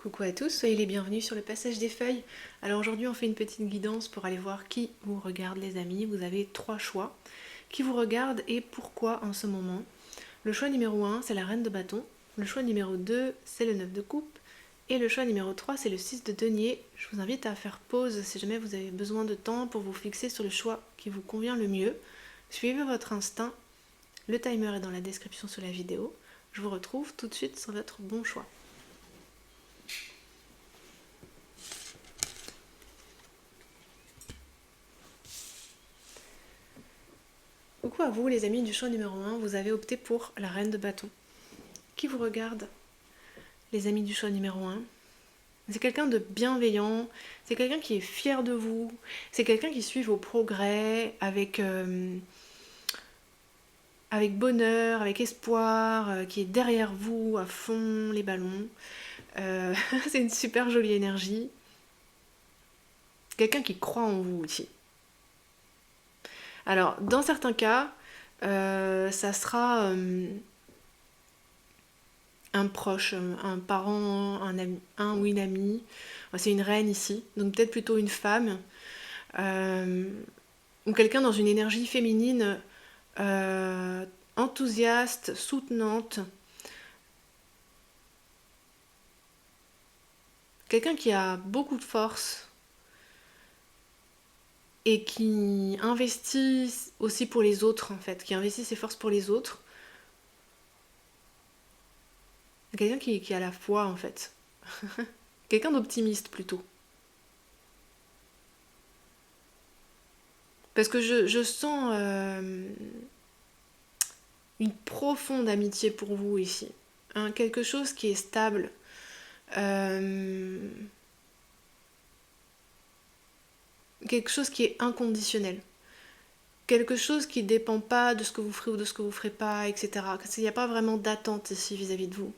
Coucou à tous, soyez les bienvenus sur le passage des feuilles. Alors aujourd'hui on fait une petite guidance pour aller voir qui vous regarde les amis. Vous avez 3 choix. Qui vous regarde et pourquoi en ce moment. Le choix numéro 1 c'est la reine de bâton. Le choix numéro 2 c'est le 9 de coupe. Et le choix numéro 3 c'est le 6 de denier. Je vous invite à faire pause si jamais vous avez besoin de temps pour vous fixer sur le choix qui vous convient le mieux. Suivez votre instinct. Le timer est dans la description sous la vidéo. Je vous retrouve tout de suite sur votre bon choix. Coucou à vous les amis du choix numéro 1, vous avez opté pour la reine de bâton. Qui vous regarde, les amis du choix numéro 1? C'est quelqu'un de bienveillant, c'est quelqu'un qui est fier de vous, c'est quelqu'un qui suit vos progrès avec bonheur, avec espoir, qui est derrière vous à fond les ballons. C'est une super jolie énergie. Quelqu'un qui croit en vous aussi. Alors, dans certains cas, ça sera un proche, un parent, un ami, un ou une amie. C'est une reine ici, donc peut-être plutôt une femme. Euh, ou quelqu'un dans une énergie féminine enthousiaste, soutenante. Quelqu'un qui a beaucoup de force et qui investit aussi pour les autres en fait, qui investit ses forces pour les autres. Quelqu'un qui a la foi en fait. Quelqu'un d'optimiste plutôt. Parce que je sens une profonde amitié pour vous ici. Hein, quelque chose qui est stable. Quelque chose qui est inconditionnel. Quelque chose qui ne dépend pas de ce que vous ferez ou de ce que vous ne ferez pas, etc. Il n'y a pas vraiment d'attente ici vis-à-vis de vous.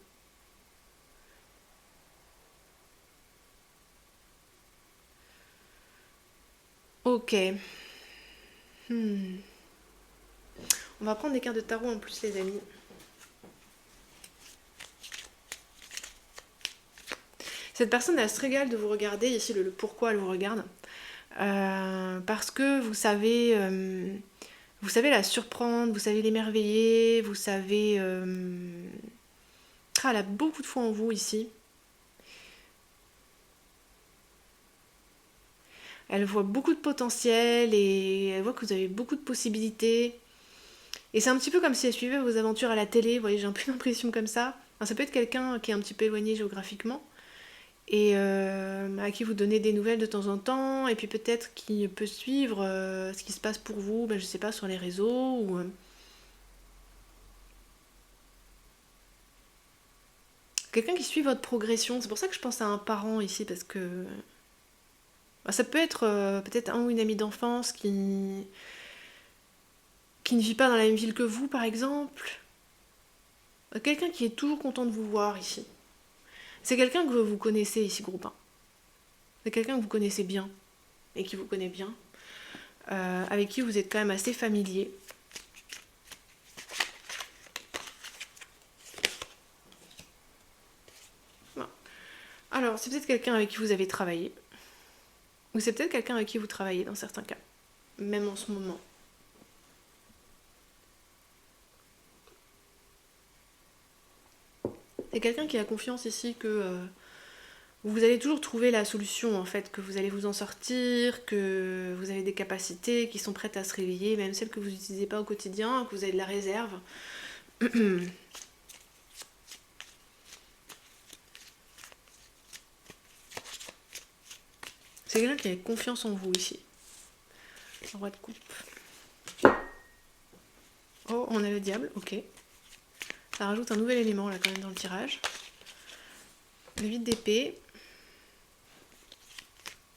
Ok. On va prendre des cartes de tarot en plus les amis. Cette personne, elle se régale de vous regarder, ici le pourquoi elle vous regarde. Parce que vous savez la surprendre, vous savez l'émerveiller, vous savez... elle a beaucoup de foi en vous ici. Elle voit beaucoup de potentiel et elle voit que vous avez beaucoup de possibilités. Et c'est un petit peu comme si elle suivait vos aventures à la télé, vous voyez, j'ai un peu l'impression comme ça. Alors, ça peut être quelqu'un qui est un petit peu éloigné géographiquement et à qui vous donnez des nouvelles de temps en temps, et puis peut-être qui peut suivre ce qui se passe pour vous, je sais pas, sur les réseaux ou... quelqu'un qui suit votre progression. C'est pour ça que je pense à un parent ici, parce que ça peut être peut-être un ou une amie d'enfance qui ne vit pas dans la même ville que vous, par exemple. Quelqu'un qui est toujours content de vous voir ici. C'est quelqu'un que vous connaissez ici, groupe 1. C'est quelqu'un que vous connaissez bien, et qui vous connaît bien, avec qui vous êtes quand même assez familier. Bon. Alors, c'est peut-être quelqu'un avec qui vous avez travaillé, ou c'est peut-être quelqu'un avec qui vous travaillez dans certains cas, même en ce moment. C'est quelqu'un qui a confiance ici que vous allez toujours trouver la solution en fait, que vous allez vous en sortir, que vous avez des capacités qui sont prêtes à se réveiller, même celles que vous n'utilisez pas au quotidien, que vous avez de la réserve. C'est quelqu'un qui a confiance en vous ici. Le roi de coupe. Oh, on a le diable, ok. Ça rajoute un nouvel élément là quand même dans le tirage. Le 8 d'épée.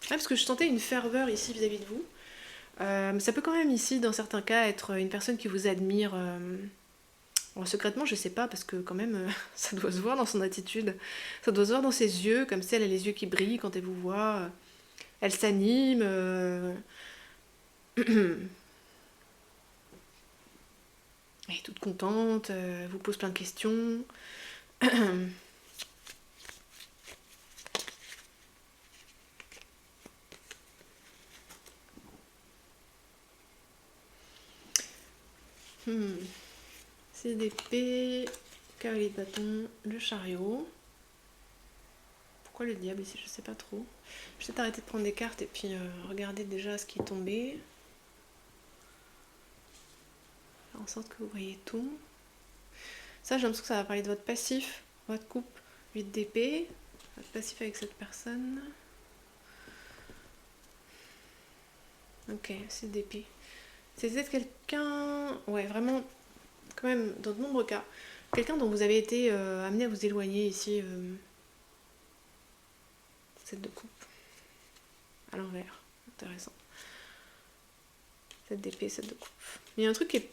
Parce que je sentais une ferveur ici vis-à-vis de vous. Ça peut quand même ici, dans certains cas, être une personne qui vous admire. Secrètement, je sais pas, parce que quand même, ça doit se voir dans son attitude. Ça doit se voir dans ses yeux, comme si elle a les yeux qui brillent quand elle vous voit. Elle s'anime. Elle est toute contente, elle vous pose plein de questions. C'est d'épée, cavalier de bâton, le chariot. Pourquoi le diable ici? Je sais pas trop. Je vais peut-être arrêter de prendre des cartes et puis regarder déjà ce qui est tombé. Faire en sorte que vous voyez tout. Ça, j'ai l'impression que ça va parler de votre passif, votre couple, 8 d'épée, votre passif avec cette personne. Ok, c'est d'épée. C'est peut-être quelqu'un, ouais, vraiment, quand même, dans de nombreux cas, quelqu'un dont vous avez été amené à vous éloigner ici. Cette de coupe. À l'envers. Intéressant. Cette d'épée, cette de coupe. Il y a un truc qui est...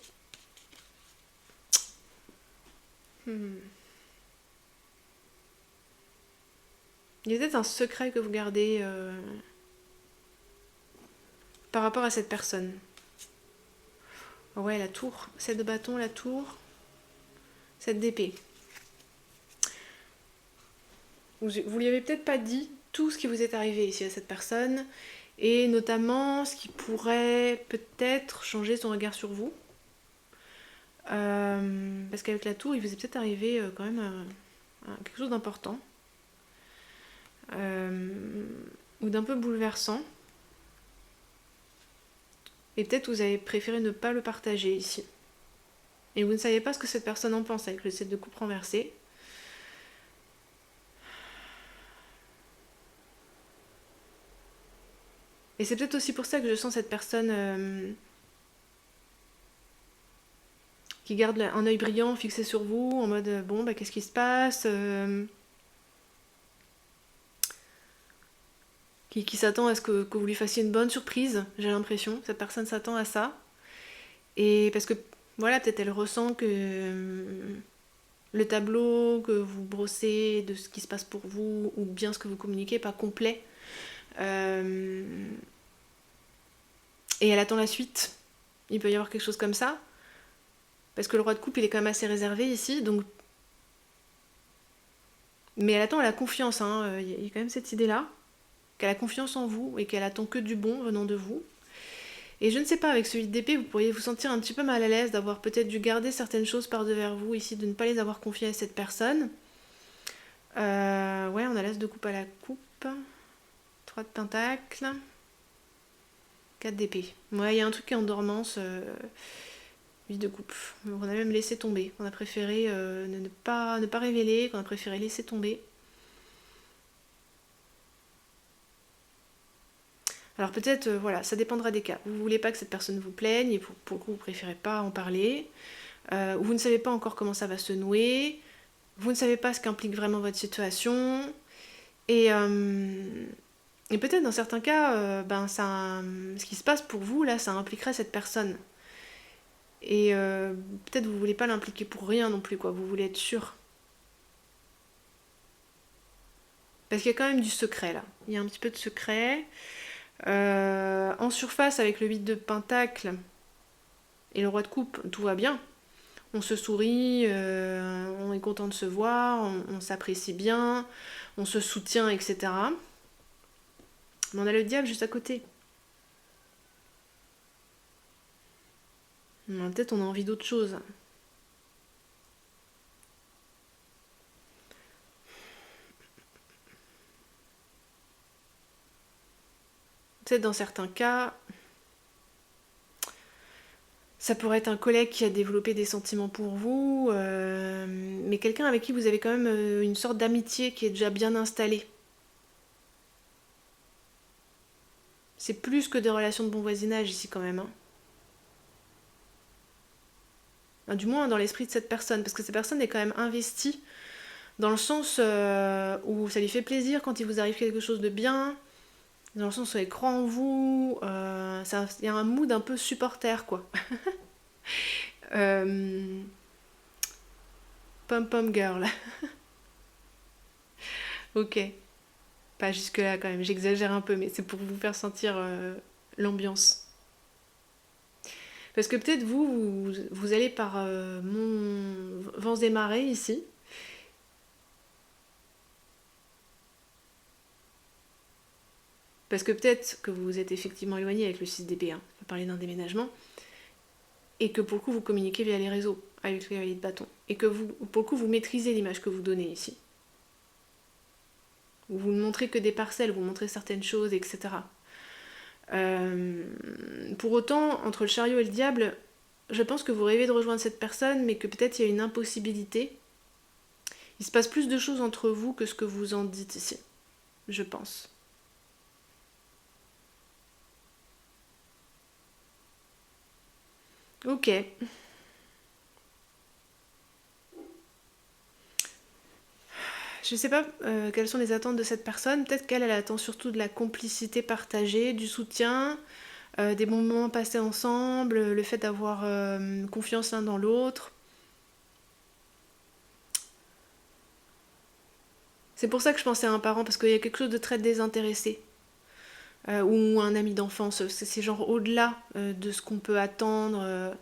Il y a peut-être un secret que vous gardez par rapport à cette personne. Ouais, la tour. Cette de bâton, la tour. Cette d'épée. Vous lui avez peut-être pas dit tout ce qui vous est arrivé ici à cette personne, et notamment ce qui pourrait peut-être changer son regard sur vous. Parce qu'avec la tour, il vous est peut-être arrivé quand même quelque chose d'important. Ou d'un peu bouleversant. Et peut-être vous avez préféré ne pas le partager ici. Et vous ne savez pas ce que cette personne en pense avec le 7 de coupe renversé. Et c'est peut-être aussi pour ça que je sens cette personne qui garde un œil brillant fixé sur vous, en mode bon, bah qu'est-ce qui se passe qui s'attend à ce que vous lui fassiez une bonne surprise, j'ai l'impression. Cette personne s'attend à ça. Et parce que, voilà, peut-être elle ressent que le tableau que vous brossez de ce qui se passe pour vous, ou bien ce que vous communiquez, n'est pas complet. Et elle attend la suite. Il peut y avoir quelque chose comme ça. Parce que le roi de coupe, il est quand même assez réservé ici, donc... Mais elle attend, elle a confiance, hein. Il y a quand même cette idée-là, qu'elle a confiance en vous, et qu'elle attend que du bon venant de vous. Et je ne sais pas, avec ce 8 d'épée, vous pourriez vous sentir un petit peu mal à l'aise d'avoir peut-être dû garder certaines choses par devers vous ici, de ne pas les avoir confiées à cette personne. Ouais, on a l'as de coupe à la coupe. 3 de pentacle. 4 d'épée. Ouais, il y a un truc qui est en dormance. 8 de coupe. On a même laissé tomber. On a préféré ne pas révéler, qu'on a préféré laisser tomber. Alors peut-être, voilà, ça dépendra des cas. Vous voulez pas que cette personne vous plaigne, et pour le coup, vous préférez pas en parler. Ou vous ne savez pas encore comment ça va se nouer. Vous ne savez pas ce qu'implique vraiment votre situation. Et peut-être dans certains cas, ce qui se passe pour vous, là, ça impliquerait cette personne. Et peut-être vous voulez pas l'impliquer pour rien non plus, quoi. Vous voulez être sûr. Parce qu'il y a quand même du secret, là. Il y a un petit peu de secret. En surface, avec le 8 de pentacle et le roi de coupe, tout va bien. On se sourit, on est content de se voir, on s'apprécie bien, on se soutient, etc. Mais on a le diable juste à côté. Peut-être on a envie d'autre chose. Peut-être dans certains cas, ça pourrait être un collègue qui a développé des sentiments pour vous, mais quelqu'un avec qui vous avez quand même une sorte d'amitié qui est déjà bien installée. C'est plus que des relations de bon voisinage ici quand même. Du moins dans l'esprit de cette personne, parce que cette personne est quand même investie dans le sens où ça lui fait plaisir quand il vous arrive quelque chose de bien, dans le sens où elle croit en vous, il y a un mood un peu supporter, quoi. Pom-pom girl. Ok. Pas jusque-là quand même, j'exagère un peu, mais c'est pour vous faire sentir l'ambiance. Parce que peut-être vous allez par mon vents et marées ici. Parce que peut-être que vous vous êtes effectivement éloigné avec le 6 d'épée, hein. On peut parler d'un déménagement. et que pour le coup vous communiquez via les réseaux avec le cavalier de bâton. Et que vous, pour le coup, vous maîtrisez l'image que vous donnez ici. Vous ne montrez que des parcelles, vous montrez certaines choses, etc. Pour autant, entre le chariot et le diable, je pense que vous rêvez de rejoindre cette personne, mais que peut-être il y a une impossibilité. Il se passe plus de choses entre vous que ce que vous en dites ici, je pense. Ok. Je sais pas quelles sont les attentes de cette personne. Peut-être qu'elle attend surtout de la complicité partagée, du soutien, des bons moments passés ensemble, le fait d'avoir confiance l'un dans l'autre. C'est pour ça que je pensais à un parent, parce qu'il y a quelque chose de très désintéressé. Ou un ami d'enfance. C'est genre au-delà de ce qu'on peut attendre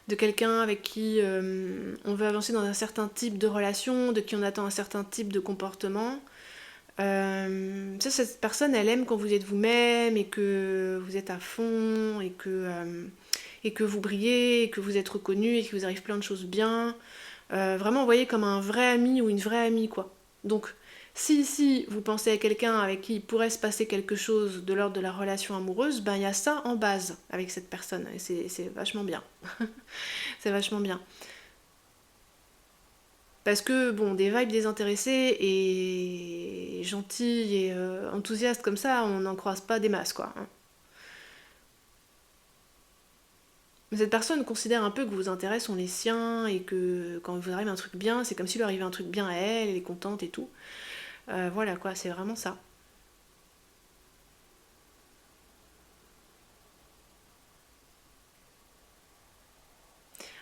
de quelqu'un avec qui on veut avancer dans un certain type de relation, de qui on attend un certain type de comportement. Cette personne, elle aime quand vous êtes vous-même et que vous êtes à fond et que vous brillez et que vous êtes reconnu et qu'il vous arrive plein de choses bien. Vraiment, vous voyez, comme un vrai ami ou une vraie amie, quoi. Donc, si vous pensez à quelqu'un avec qui il pourrait se passer quelque chose de l'ordre de la relation amoureuse, ben il y a ça en base avec cette personne. Et c'est vachement bien. C'est vachement bien. Parce que, bon, des vibes désintéressées et gentilles et enthousiastes comme ça, on n'en croise pas des masses, quoi. Mais cette personne considère un peu que vos intérêts sont les siens et que quand il vous arrive un truc bien, c'est comme s'il lui arrivait un truc bien à elle, elle est contente et tout. Voilà, quoi, c'est vraiment ça.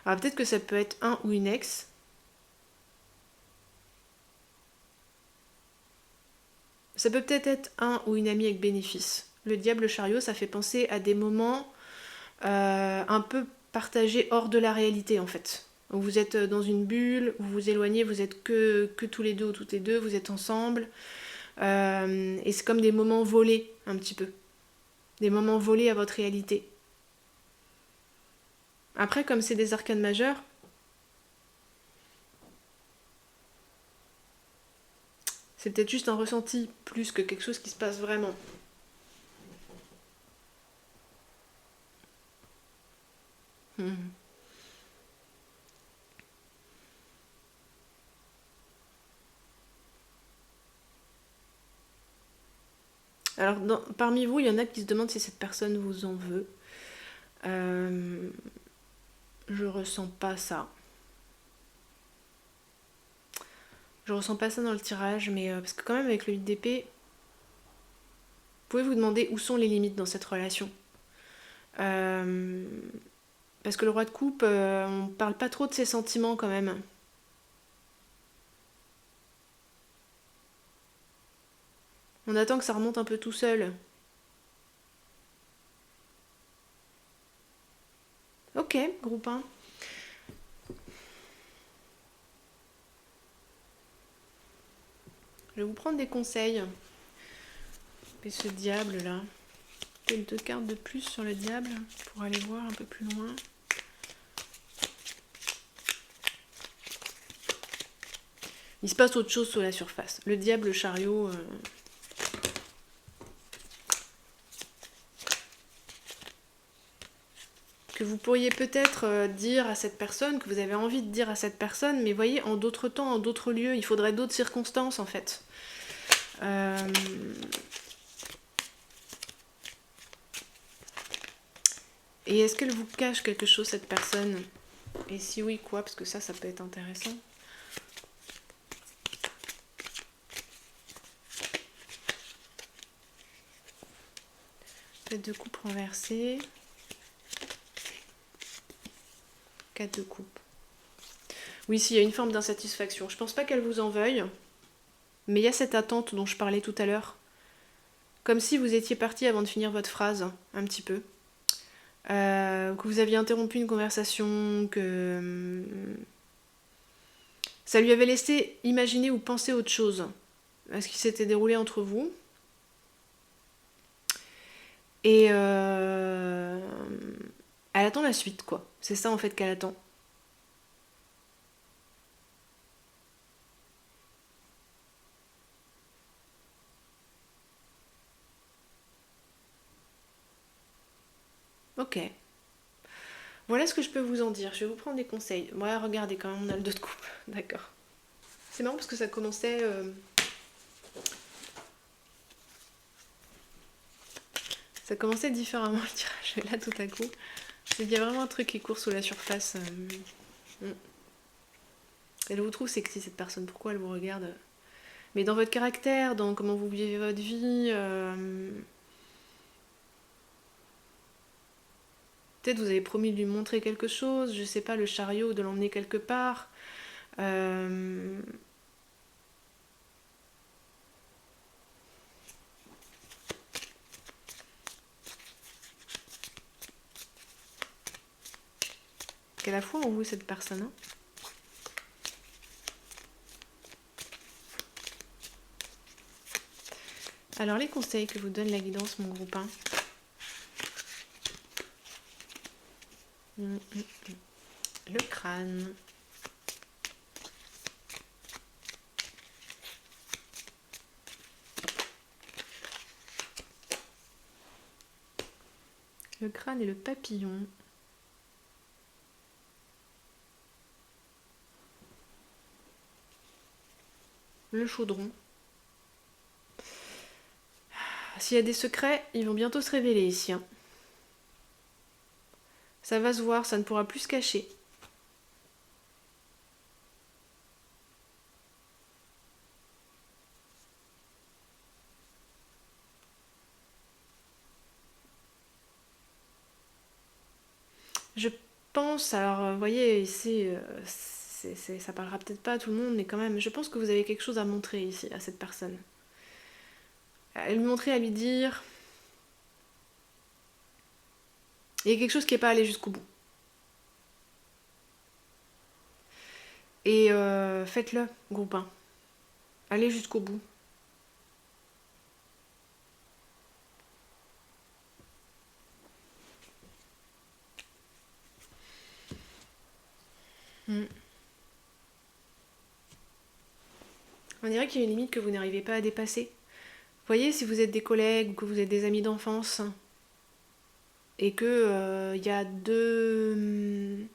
Alors peut-être que ça peut être un ou une ex. Ça peut peut-être être un ou une amie avec bénéfice. Le diable, le chariot, ça fait penser à des moments un peu partagés hors de la réalité en fait. Où vous êtes dans une bulle, vous vous éloignez, vous êtes que tous les deux ou toutes les deux, vous êtes ensemble. Et c'est comme des moments volés un petit peu. Des moments volés à votre réalité. Après, comme c'est des arcanes majeures, c'est peut-être juste un ressenti plus que quelque chose qui se passe vraiment. Mhm. Alors, parmi vous, il y en a qui se demandent si cette personne vous en veut. Euh, je ressens pas ça. Je ressens pas ça dans le tirage, mais parce que quand même avec le 8 d'épée, vous pouvez vous demander où sont les limites dans cette relation. Euh, parce que le roi de coupe, on parle pas trop de ses sentiments quand même. On attend que ça remonte un peu tout seul. Ok, groupe 1. Je vais vous prendre des conseils. Et ce diable là. Peut-être 2 cartes de plus sur le diable pour aller voir un peu plus loin. Il se passe autre chose sur la surface. Le diable, le chariot. Que vous pourriez peut-être dire à cette personne, que vous avez envie de dire à cette personne, mais voyez, en d'autres temps, en d'autres lieux, il faudrait d'autres circonstances en fait. Et est-ce qu'elle vous cache quelque chose, cette personne? Et si oui, quoi? Parce que ça peut être intéressant. Tête de coupe renversée. 4 de coupe. Oui, s'il y a une forme d'insatisfaction. Je pense pas qu'elle vous en veuille, mais il y a cette attente dont je parlais tout à l'heure. Comme si vous étiez parti avant de finir votre phrase, un petit peu. Que vous aviez interrompu une conversation, que ça lui avait laissé imaginer ou penser autre chose à ce qui s'était déroulé entre vous. Et Elle attend la suite, quoi. C'est ça en fait qu'elle attend. Ok. Voilà ce que je peux vous en dire. Je vais vous prendre des conseils. Ouais, regardez quand même, on a le dos de coupe. D'accord. C'est marrant parce que ça commençait... Ça commençait différemment le tirage. Là, tout à coup, il y a vraiment un truc qui court sous la surface. Elle vous trouve sexy, cette personne. Pourquoi elle vous regarde? Mais dans votre caractère, dans comment vous vivez votre vie... Peut-être vous avez promis de lui montrer quelque chose, je sais pas, le chariot, de l'emmener quelque part. Qu'elle a foi en vous, cette personne. Hein. Alors, les conseils que vous donne la guidance, mon groupe 1. Le crâne. Le crâne et le papillon. Le chaudron. S'il y a des secrets, ils vont bientôt se révéler ici. Hein. Ça va se voir, ça ne pourra plus se cacher. Je pense, alors vous voyez ici, ça parlera peut-être pas à tout le monde, mais quand même, je pense que vous avez quelque chose à montrer ici à cette personne. À lui montrer, à lui dire... Il y a quelque chose qui n'est pas allé jusqu'au bout. Et faites-le, groupe 1. Allez jusqu'au bout. On dirait qu'il y a une limite que vous n'arrivez pas à dépasser. Vous voyez, si vous êtes des collègues ou que vous êtes des amis d'enfance et que y a deux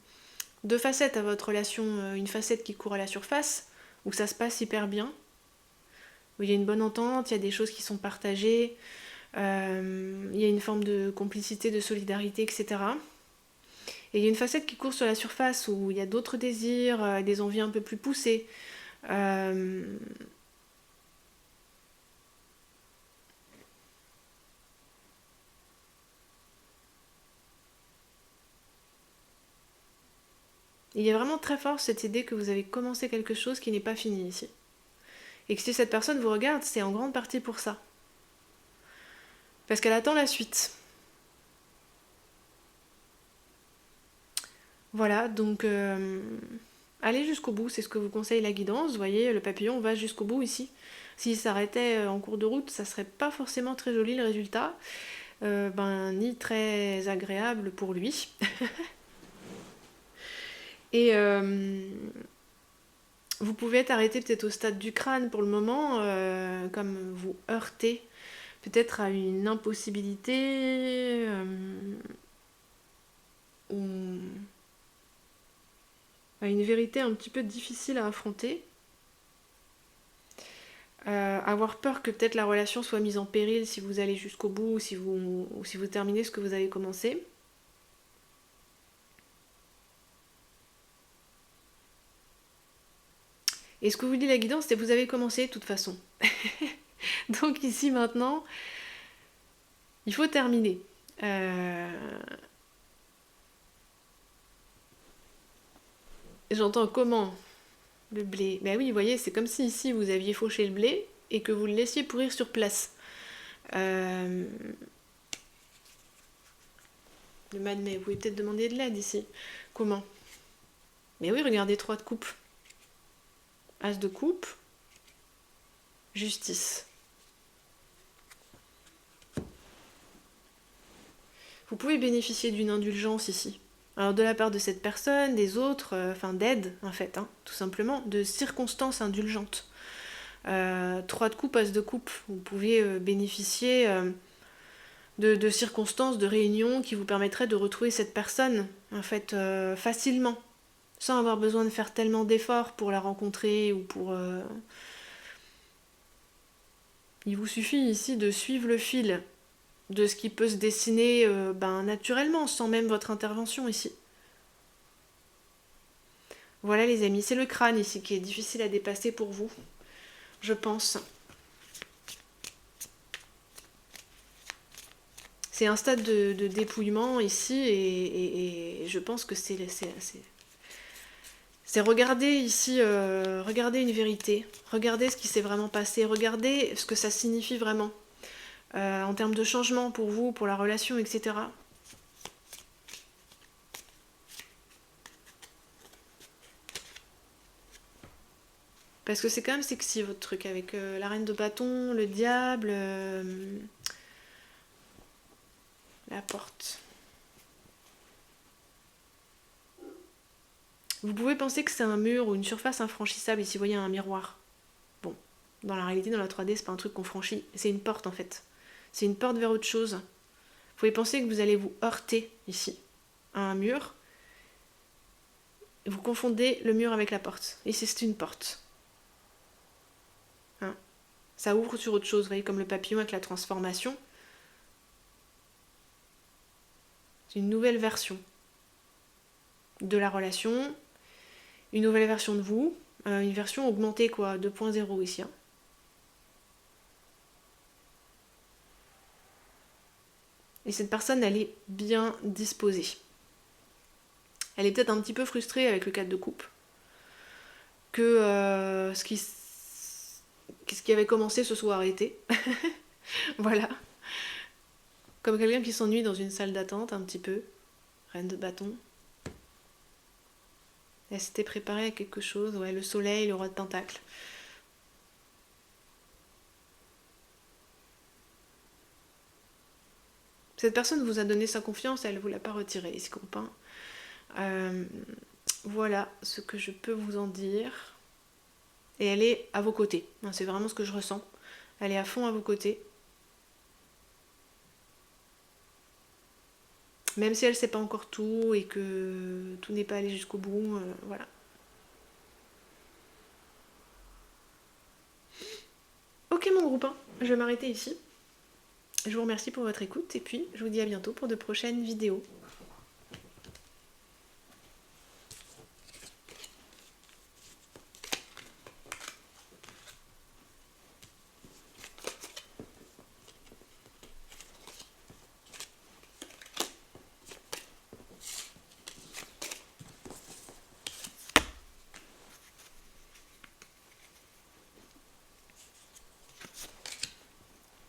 facettes à votre relation, une facette qui court à la surface, où ça se passe hyper bien, où il y a une bonne entente, il y a des choses qui sont partagées, il y a une forme de complicité, de solidarité, etc. Et il y a une facette qui court sur la surface où il y a d'autres désirs, des envies un peu plus poussées. Il y a vraiment très fort cette idée que vous avez commencé quelque chose qui n'est pas fini ici. Et que si cette personne vous regarde, c'est en grande partie pour ça. Parce qu'elle attend la suite. Voilà, donc allez jusqu'au bout, c'est ce que vous conseille la guidance. Vous voyez, le papillon va jusqu'au bout ici. S'il s'arrêtait en cours de route, ça serait pas forcément très joli le résultat. Ni très agréable pour lui. Et vous pouvez être arrêté peut-être au stade du crâne pour le moment, comme vous heurtez peut-être à une impossibilité ou à une vérité un petit peu difficile à affronter. Avoir peur que peut-être la relation soit mise en péril si vous allez jusqu'au bout ou si vous terminez ce que vous avez commencé. Et ce que vous dit la guidance, c'est que vous avez commencé de toute façon. Donc ici maintenant, il faut terminer. J'entends comment le blé. Ben oui, vous voyez, c'est comme si ici vous aviez fauché le blé et que vous le laissiez pourrir sur place. Le mais vous pouvez peut-être demander de l'aide ici. Comment? Mais oui, regardez, 3 de coupe. As de coupe. Justice. Vous pouvez bénéficier d'une indulgence ici. Alors de la part de cette personne, des autres, enfin d'aide en fait, hein, tout simplement, de circonstances indulgentes. 3 de coupe, as de coupe, vous pouvez bénéficier de circonstances, de réunions qui vous permettraient de retrouver cette personne en fait facilement, sans avoir besoin de faire tellement d'efforts pour la rencontrer ou pour... Il vous suffit ici de suivre le fil de ce qui peut se dessiner naturellement, sans même votre intervention ici. Voilà les amis, c'est le crâne ici qui est difficile à dépasser pour vous, je pense. C'est un stade de dépouillement ici et je pense que c'est regarder ici, regarder une vérité, regarder ce qui s'est vraiment passé, regarder ce que ça signifie vraiment en termes de changement pour vous, pour la relation, etc. Parce que c'est quand même sexy votre truc avec la reine de bâton, le diable, la porte. Vous pouvez penser que c'est un mur ou une surface infranchissable ici, vous voyez un miroir. Bon, dans la réalité, dans la 3D, c'est pas un truc qu'on franchit, c'est une porte en fait. C'est une porte vers autre chose. Vous pouvez penser que vous allez vous heurter ici à un mur. Vous confondez le mur avec la porte. Ici, c'est une porte. Hein, ça ouvre sur autre chose, vous voyez, comme le papillon avec la transformation. C'est une nouvelle version de la relation, une nouvelle version de vous, une version augmentée quoi, 2.0 ici. Hein. Et cette personne, elle est bien disposée. Elle est peut-être un petit peu frustrée avec le 4 de coupe. Que ce qui avait commencé se soit arrêté. Voilà. Comme quelqu'un qui s'ennuie dans une salle d'attente un petit peu. Reine de bâton. Elle s'était préparée à quelque chose. Ouais, le soleil, le roi de pentacle. Cette personne vous a donné sa confiance, elle ne vous l'a pas retirée, ce copain. Voilà ce que je peux vous en dire. Et elle est à vos côtés. C'est vraiment ce que je ressens. Elle est à fond à vos côtés. Même si elle ne sait pas encore tout et que tout n'est pas allé jusqu'au bout, voilà. Ok mon groupe, je vais m'arrêter ici. Je vous remercie pour votre écoute et puis je vous dis à bientôt pour de prochaines vidéos.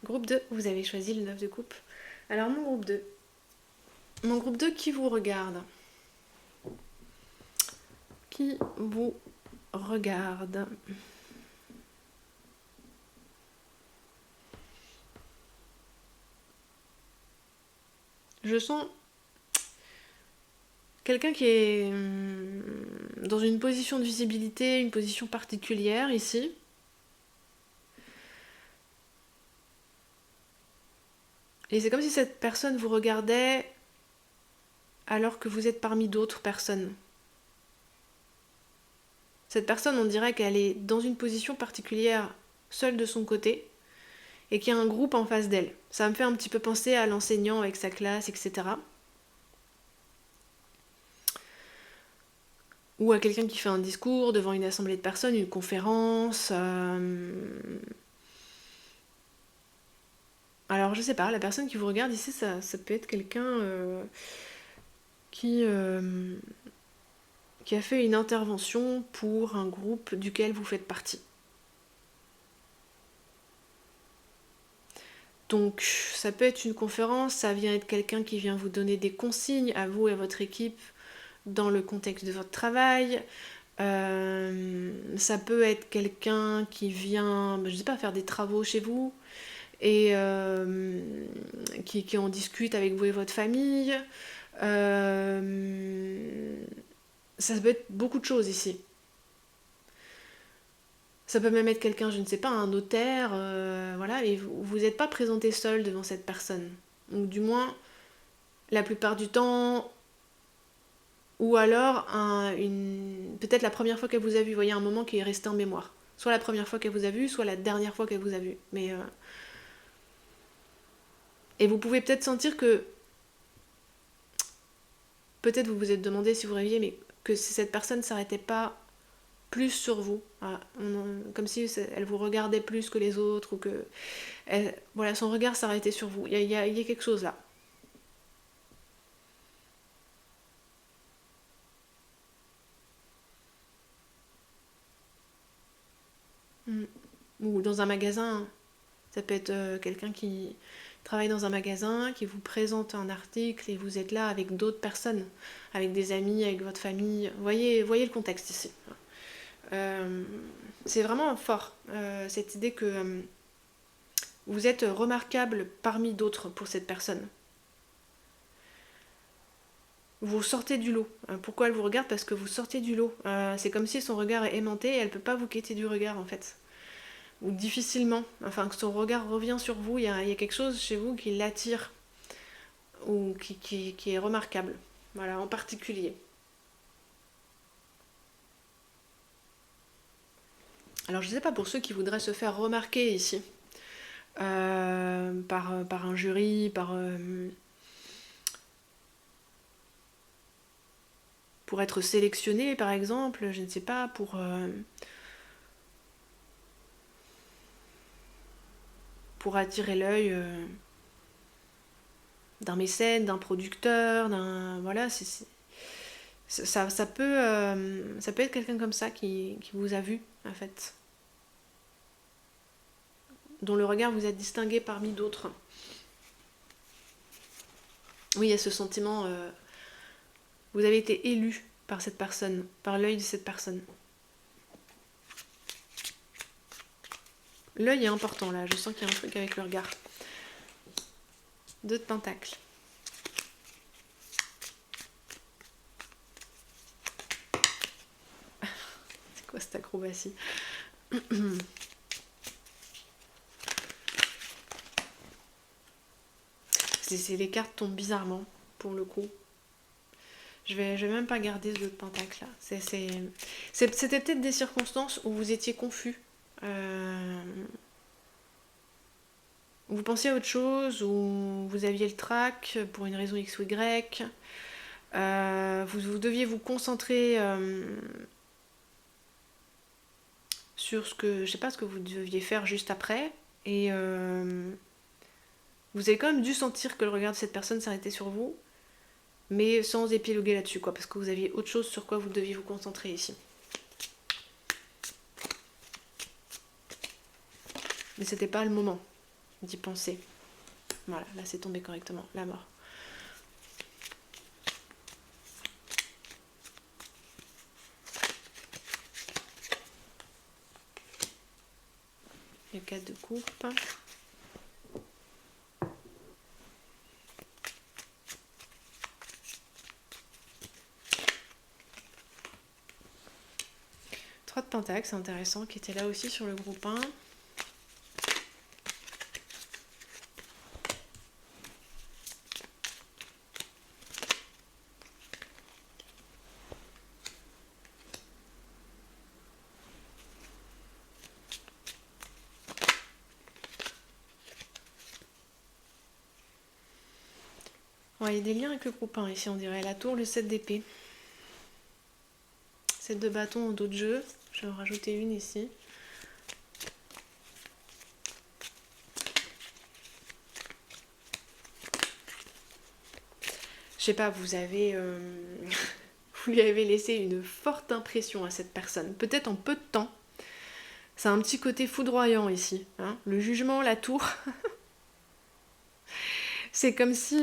Groupe 2, vous avez choisi le 9 de coupe. Alors mon groupe 2. Mon groupe 2 qui vous regarde. Qui vous regarde. Je sens quelqu'un qui est dans une position de visibilité, une position particulière ici. Et c'est comme si cette personne vous regardait alors que vous êtes parmi d'autres personnes. Cette personne, on dirait qu'elle est dans une position particulière, seule de son côté, et qu'il y a un groupe en face d'elle. Ça me fait un petit peu penser à l'enseignant avec sa classe, etc. Ou à quelqu'un qui fait un discours devant une assemblée de personnes, une conférence. Alors je sais pas, la personne qui vous regarde ici, ça peut être quelqu'un qui a fait une intervention pour un groupe duquel vous faites partie. Donc ça peut être une conférence, ça vient être quelqu'un qui vient vous donner des consignes à vous et à votre équipe dans le contexte de votre travail. Ça peut être quelqu'un qui vient, je sais pas, faire des travaux chez vous et qui en discute avec vous et votre famille. Ça peut être beaucoup de choses ici. Ça peut même être quelqu'un, je ne sais pas, un notaire, voilà, et vous n'êtes pas présenté seul devant cette personne. Ou du moins, la plupart du temps, ou alors peut-être la première fois qu'elle vous a vu, vous voyez, un moment qui est resté en mémoire. Soit la première fois qu'elle vous a vu, soit la dernière fois qu'elle vous a vu. Et vous pouvez peut-être sentir que, peut-être vous vous êtes demandé si vous rêviez, mais que cette personne ne s'arrêtait pas plus sur vous, comme si elle vous regardait plus que les autres, ou que voilà, son regard s'arrêtait sur vous. Il y a quelque chose là. Ou dans un magasin, ça peut être quelqu'un qui travaille dans un magasin, qui vous présente un article et vous êtes là avec d'autres personnes, avec des amis, avec votre famille. Voyez le contexte ici. C'est vraiment fort, cette idée que vous êtes remarquable parmi d'autres pour cette personne. Vous sortez du lot. Pourquoi elle vous regarde? Parce que vous sortez du lot. C'est comme si son regard est aimanté et elle ne peut pas vous quitter du regard en fait. Ou difficilement. Enfin, que son regard revient sur vous, il y a quelque chose chez vous qui l'attire. Ou qui est remarquable. Voilà, en particulier. Alors je ne sais pas pour ceux qui voudraient se faire remarquer ici. Par un jury, pour être sélectionné par exemple, je ne sais pas, pour attirer l'œil d'un mécène, d'un producteur, voilà, ça peut être quelqu'un comme ça qui vous a vu en fait, dont le regard vous a distingué parmi d'autres. Oui, il y a ce sentiment, vous avez été élu par cette personne, par l'œil de cette personne. L'œil est important là, je sens qu'il y a un truc avec le regard. 2 de pentacles. C'est quoi cette acrobatie? Les cartes tombent bizarrement pour le coup. Je vais même pas garder ce 2 de pentacle là. C'était peut-être des circonstances où vous étiez confus. Vous pensiez à autre chose, ou vous aviez le trac pour une raison X ou Y. Vous deviez vous concentrer sur je sais pas, ce que vous deviez faire juste après. Et vous avez quand même dû sentir que le regard de cette personne s'arrêtait sur vous, mais sans épiloguer là-dessus, quoi, parce que vous aviez autre chose sur quoi vous deviez vous concentrer ici. Mais c'était pas le moment d'y penser. Voilà, là c'est tombé correctement, la mort. Le 4 de coupe. De pentacle, c'est intéressant, qui était là aussi sur le groupe 1. Ouais, il y a des liens avec le groupe 1 ici, on dirait. La tour, le 7 d'épée. 7 de bâton en dos de jeu. Je vais en rajouter une ici. Je sais pas, vous lui avez laissé une forte impression à cette personne, peut-être en peu de temps. C'est un petit côté foudroyant ici, hein. Le jugement, la tour. C'est comme si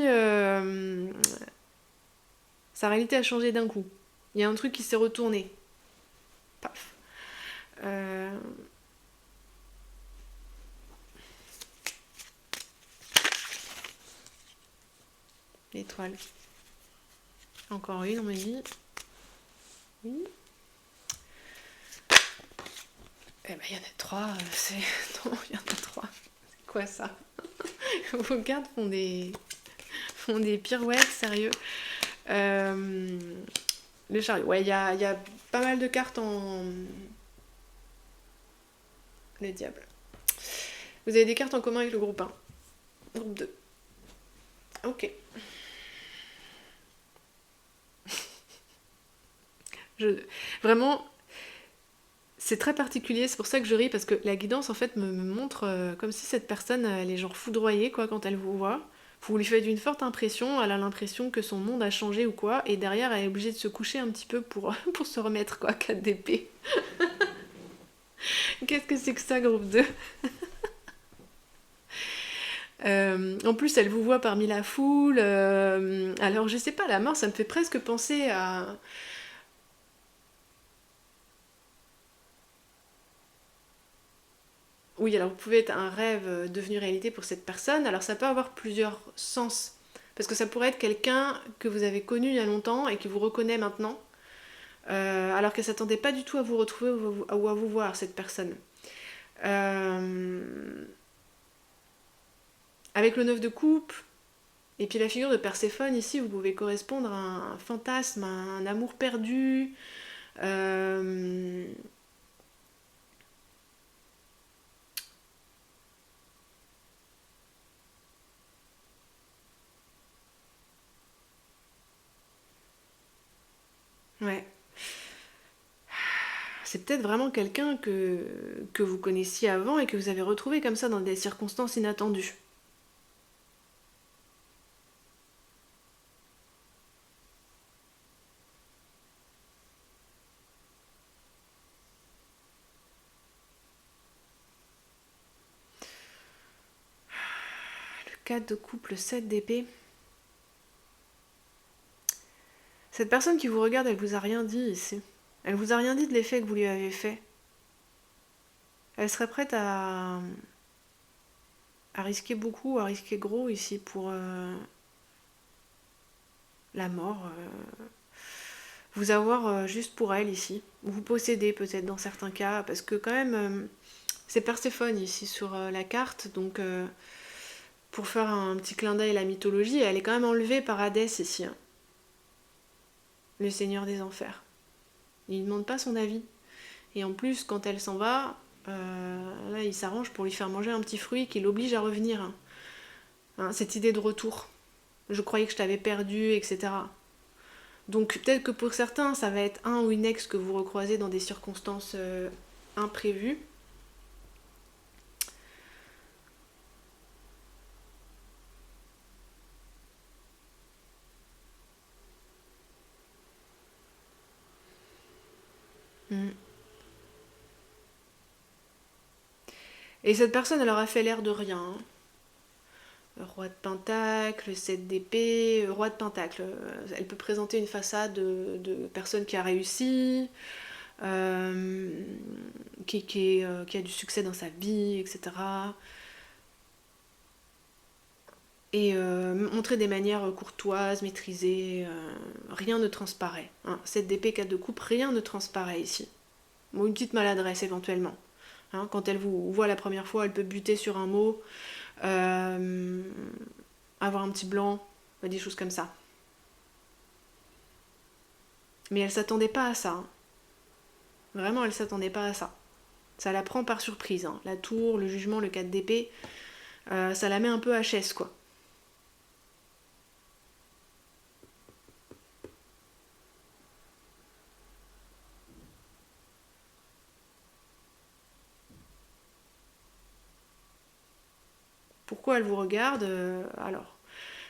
sa réalité a changé d'un coup. Il y a un truc qui s'est retourné. Paf. L'étoile. Encore une, on me dit. Oui. Eh ben, il y en a 3. Non, il y en a 3. C'est quoi ça? Vos cartes font des pirouettes, sérieux. Le chariot. Ouais, il y a pas mal de cartes en... Le diable. Vous avez des cartes en commun avec le groupe 1. Groupe 2. Ok. Vraiment, c'est très particulier, c'est pour ça que je ris, parce que la guidance, en fait, me montre comme si cette personne, elle est genre foudroyée, quoi, quand elle vous voit. Vous lui faites une forte impression, elle a l'impression que son monde a changé ou quoi, et derrière, elle est obligée de se coucher un petit peu pour, pour se remettre, quoi, 4 d'épée. Qu'est-ce que c'est que ça, groupe 2? En plus, elle vous voit parmi la foule. Alors, je sais pas, la mort, ça me fait presque penser à... Oui, alors vous pouvez être un rêve devenu réalité pour cette personne. Alors, ça peut avoir plusieurs sens. Parce que ça pourrait être quelqu'un que vous avez connu il y a longtemps et qui vous reconnaît maintenant. Alors qu'elle s'attendait pas du tout à vous retrouver ou à vous voir, cette personne. Avec le 9 de coupe, et puis la figure de Perséphone, ici, vous pouvez correspondre à un fantasme, à un amour perdu. Euh... Ouais. C'est peut-être vraiment quelqu'un que vous connaissiez avant et que vous avez retrouvé comme ça dans des circonstances inattendues. Le 4 de coupe, le 7 d'épée. Cette personne qui vous regarde, elle vous a rien dit ici. Elle vous a rien dit de l'effet que vous lui avez fait. Elle serait prête à risquer beaucoup, à risquer gros ici pour la mort. Vous avoir juste pour elle ici. Vous posséder peut-être dans certains cas, parce que quand même, c'est Perséphone ici sur la carte, donc pour faire un petit clin d'œil à la mythologie, elle est quand même enlevée par Hadès ici, hein, le seigneur des enfers. Il ne demande pas son avis. Et en plus, quand elle s'en va, là, il s'arrange pour lui faire manger un petit fruit qui l'oblige à revenir. Hein, cette idée de retour. Je croyais que je t'avais perdu, etc. Donc peut-être que pour certains, ça va être un ou une ex que vous recroisez dans des circonstances imprévues. Mm. Et cette personne, elle aura fait l'air de rien. Hein. Roi de Pentacle, 7 d'épée, Roi de Pentacle. Elle peut présenter une façade de personne qui a réussi, qui a du succès dans sa vie, etc. Et montrer des manières courtoises, maîtrisées, rien ne transparaît. Hein. 7 d'épée, 4 de coupe, rien ne transparaît ici. Bon, une petite maladresse éventuellement. Hein, quand elle vous voit la première fois, elle peut buter sur un mot, euh, avoir un petit blanc, des choses comme ça. Mais elle s'attendait pas à ça. Hein. Vraiment, elle s'attendait pas à ça. Ça la prend par surprise. Hein. La tour, le jugement, le 4 d'épée, ça la met un peu HS, quoi. Pourquoi elle vous regarde alors,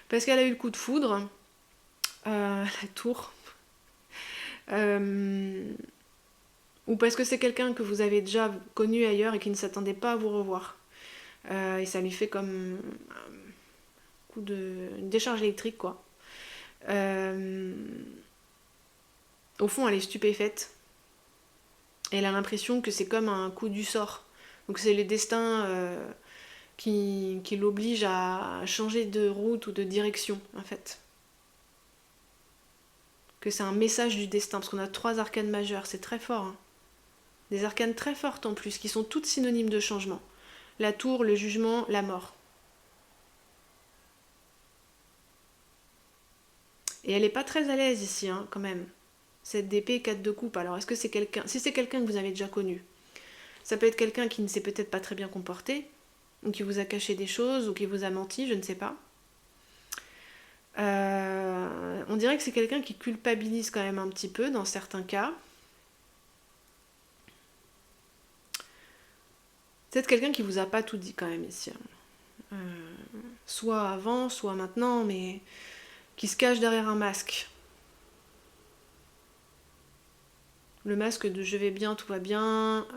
parce qu'elle a eu le coup de foudre, la tour, euh, ou parce que c'est quelqu'un que vous avez déjà connu ailleurs et qui ne s'attendait pas à vous revoir. Et ça lui fait comme un coup une décharge électrique, quoi. Euh, Au fond, elle est stupéfaite. Elle a l'impression que c'est comme un coup du sort. Donc c'est le destin qui l'oblige à changer de route ou de direction, en fait. que c'est un message du destin, parce qu'on a 3 arcanes majeures, c'est très fort. Hein. Des arcanes très fortes en plus, qui sont toutes synonymes de changement. La tour, le jugement, la mort. Et elle n'est pas très à l'aise ici, hein, quand même. Cette d'épée, 4 de coupe. Alors, est-ce que c'est quelqu'un... Si c'est quelqu'un que vous avez déjà connu, ça peut être quelqu'un qui ne s'est peut-être pas très bien comporté, ou qui vous a caché des choses, ou qui vous a menti, je ne sais pas. On dirait que c'est quelqu'un qui culpabilise quand même un petit peu, dans certains cas. Peut-être quelqu'un qui vous a pas tout dit quand même ici. Soit avant, soit maintenant, mais qui se cache derrière un masque. Le masque de je vais bien, tout va bien,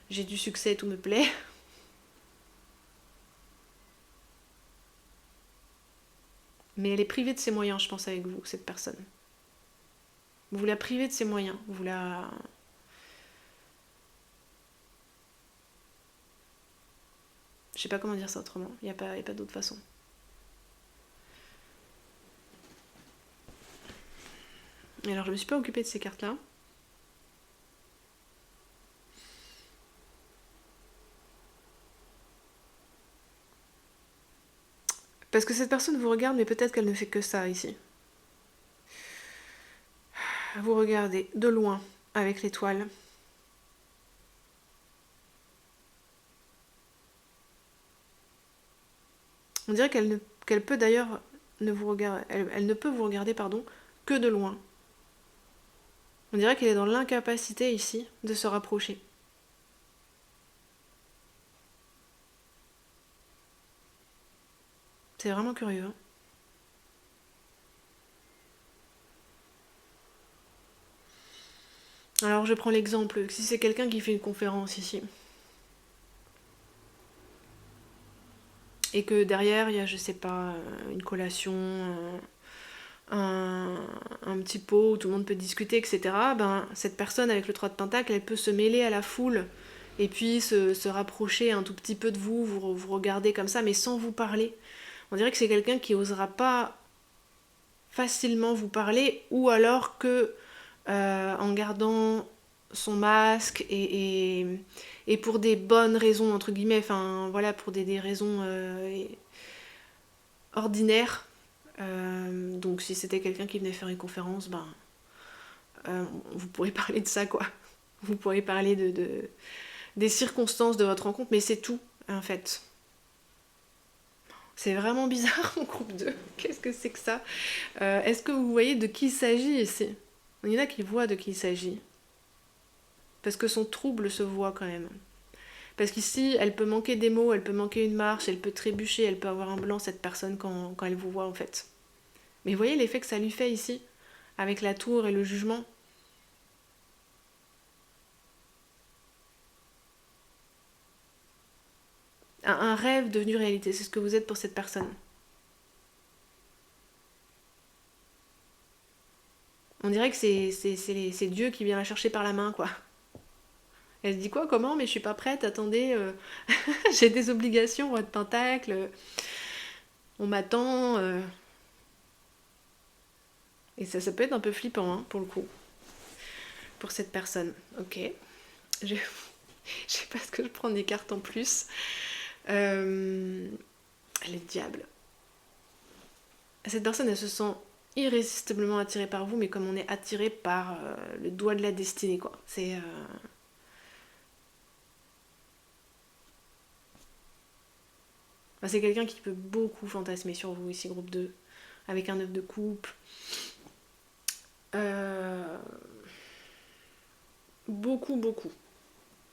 j'ai du succès, tout me plaît. Mais elle est privée de ses moyens, je pense, avec vous, cette personne. Vous la privez de ses moyens, vous la... Je sais pas comment dire ça autrement, il n'y a pas d'autre façon. Et alors je me suis pas occupée de ces cartes-là. Parce que cette personne vous regarde, mais peut-être qu'elle ne fait que ça ici. Vous regardez de loin avec l'étoile. On dirait qu'elle peut d'ailleurs ne vous regarder, elle ne peut vous regarder, pardon, que de loin. On dirait qu'elle est dans l'incapacité ici de se rapprocher. C'est vraiment curieux. Hein. Alors je prends l'exemple, si c'est quelqu'un qui fait une conférence ici, et que derrière il y a, je sais pas, une collation, un petit pot où tout le monde peut discuter, etc., ben, cette personne avec le 3 de pentacle, elle peut se mêler à la foule et puis se rapprocher un tout petit peu de vous, vous regarder comme ça, mais sans vous parler. On dirait que c'est quelqu'un qui osera pas facilement vous parler, ou alors que en gardant son masque et pour des bonnes raisons, entre guillemets, enfin voilà, pour des raisons ordinaires. Donc si c'était quelqu'un qui venait faire une conférence, ben vous pourrez parler de ça, quoi. Vous pourrez parler des circonstances de votre rencontre, mais c'est tout, en fait. C'est vraiment bizarre mon groupe 2. Qu'est-ce que c'est que ça? Est-ce que vous voyez de qui il s'agit ici? Il y en a qui voient de qui il s'agit. Parce que son trouble se voit quand même. Parce qu'ici, elle peut manquer des mots, elle peut manquer une marche, elle peut trébucher, elle peut avoir un blanc, cette personne, quand elle vous voit en fait. Mais vous voyez l'effet que ça lui fait ici, avec la tour et le jugement? Un rêve devenu réalité, c'est ce que vous êtes pour cette personne. On dirait que c'est Dieu qui vient la chercher par la main, quoi. Elle se dit quoi, comment? Mais je suis pas prête, attendez, j'ai des obligations, roi de pentacle, on m'attend. Et ça peut être un peu flippant, hein, pour le coup, pour cette personne. Ok, je sais pas ce que je prends des cartes en plus. Le diable. Cette personne, elle se sent irrésistiblement attirée par vous, mais comme on est attiré par le doigt de la destinée, quoi. C'est quelqu'un qui peut beaucoup fantasmer sur vous, ici, groupe 2, avec un œuf de coupe. Beaucoup.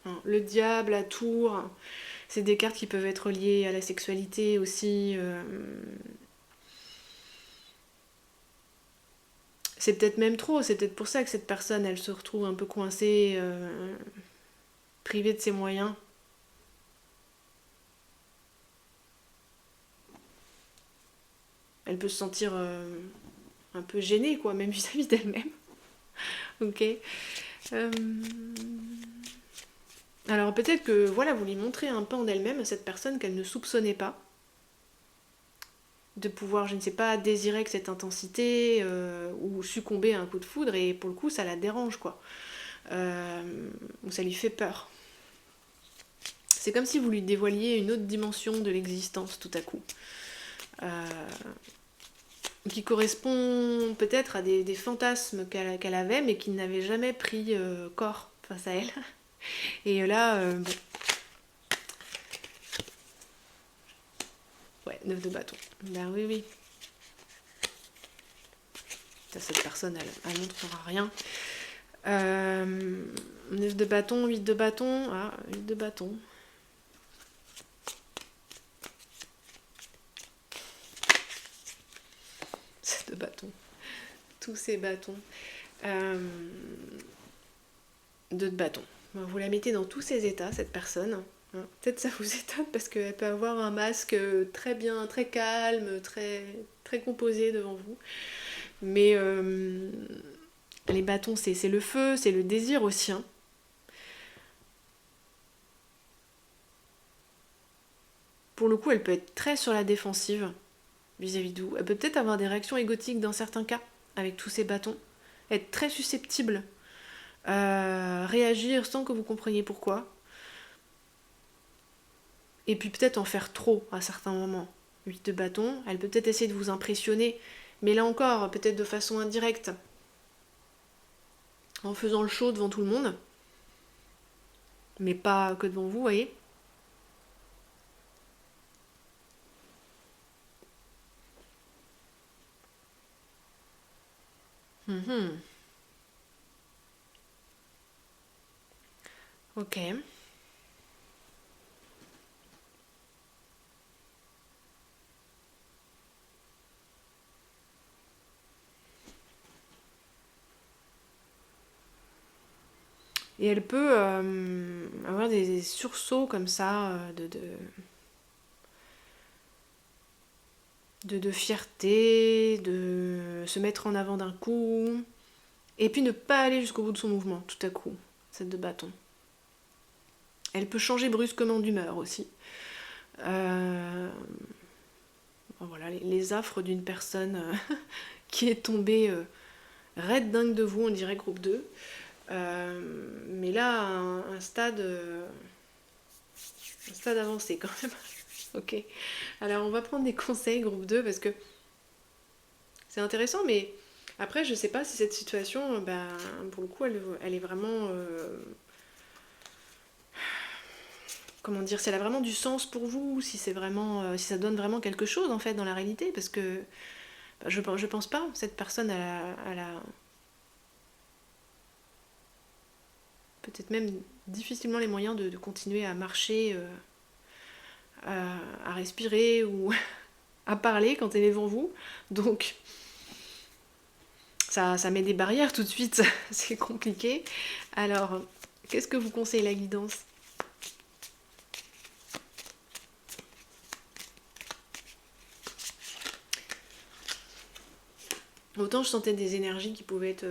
Hein, le diable, la tour, c'est des cartes qui peuvent être liées à la sexualité aussi. C'est peut-être même trop, c'est peut-être pour ça que cette personne, elle se retrouve un peu coincée, privée de ses moyens. Elle peut se sentir un peu gênée, quoi, même vis-à-vis d'elle-même. Ok. Alors peut-être que, voilà, vous lui montrez un pan d'elle-même à cette personne qu'elle ne soupçonnait pas. de pouvoir, je ne sais pas, désirer que cette intensité ou succomber à un coup de foudre, et pour le coup ça la dérange quoi, ou ça lui fait peur. C'est comme si vous lui dévoiliez une autre dimension de l'existence tout à coup, qui correspond peut-être à des fantasmes qu'elle avait mais qui n'avaient jamais pris corps face à elle. Et là, bon. Ouais, 9 de bâton. Ben oui, oui. Cette personne, elle montrera rien. 9 de bâton, 8 de bâton. Ah, 8 de bâton. De bâtons. Tous ces bâtons. 2 de bâton. Vous la mettez dans tous ces états, cette personne. Peut-être ça vous étonne parce qu'elle peut avoir un masque très bien, très calme, très, très composé devant vous. Mais les bâtons, c'est le feu, c'est le désir aussi. Hein. Pour le coup, elle peut être très sur la défensive vis-à-vis de vous. Elle peut peut-être avoir des réactions égotiques dans certains cas, avec tous ces bâtons. Être très susceptible. Réagir sans que vous compreniez pourquoi. Et puis peut-être en faire trop à certains moments. 8 de bâton, elle peut peut-être essayer de vous impressionner, mais là encore, peut-être de façon indirecte. En faisant le show devant tout le monde. Mais pas que devant vous, voyez. Ok. Et elle peut avoir des sursauts comme ça de fierté, de se mettre en avant d'un coup, et puis ne pas aller jusqu'au bout de son mouvement, tout à coup, cette de bâton. Elle peut changer brusquement d'humeur aussi. Voilà, les affres d'une personne qui est tombée raide dingue de vous, on dirait groupe 2. Mais là, un stade avancé quand même. Ok. Alors on va prendre des conseils groupe 2 parce que c'est intéressant, mais après je sais pas si cette situation, pour le coup, elle est vraiment... comment dire, si elle a vraiment du sens pour vous, si c'est vraiment, si ça donne vraiment quelque chose en fait dans la réalité, parce que je pense pas, cette personne elle a peut-être même difficilement les moyens de continuer à marcher, à respirer ou à parler quand elle est devant vous, donc ça met des barrières tout de suite, c'est compliqué. Alors, qu'est-ce que vous conseille la guidance ? Autant je sentais des énergies qui pouvaient être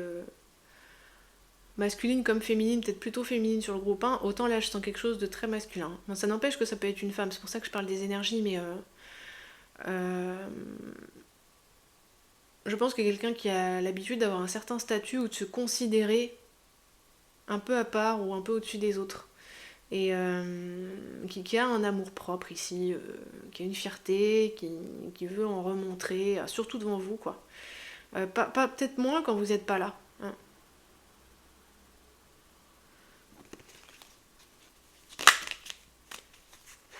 masculines comme féminines, peut-être plutôt féminines sur le groupe 1, autant là je sens quelque chose de très masculin. Bon, ça n'empêche que ça peut être une femme, c'est pour ça que je parle des énergies, mais je pense que quelqu'un qui a l'habitude d'avoir un certain statut ou de se considérer un peu à part ou un peu au-dessus des autres, et qui a un amour propre ici, qui a une fierté, qui veut en remontrer, surtout devant vous, quoi. Pas peut-être moins quand vous n'êtes pas là. Hein.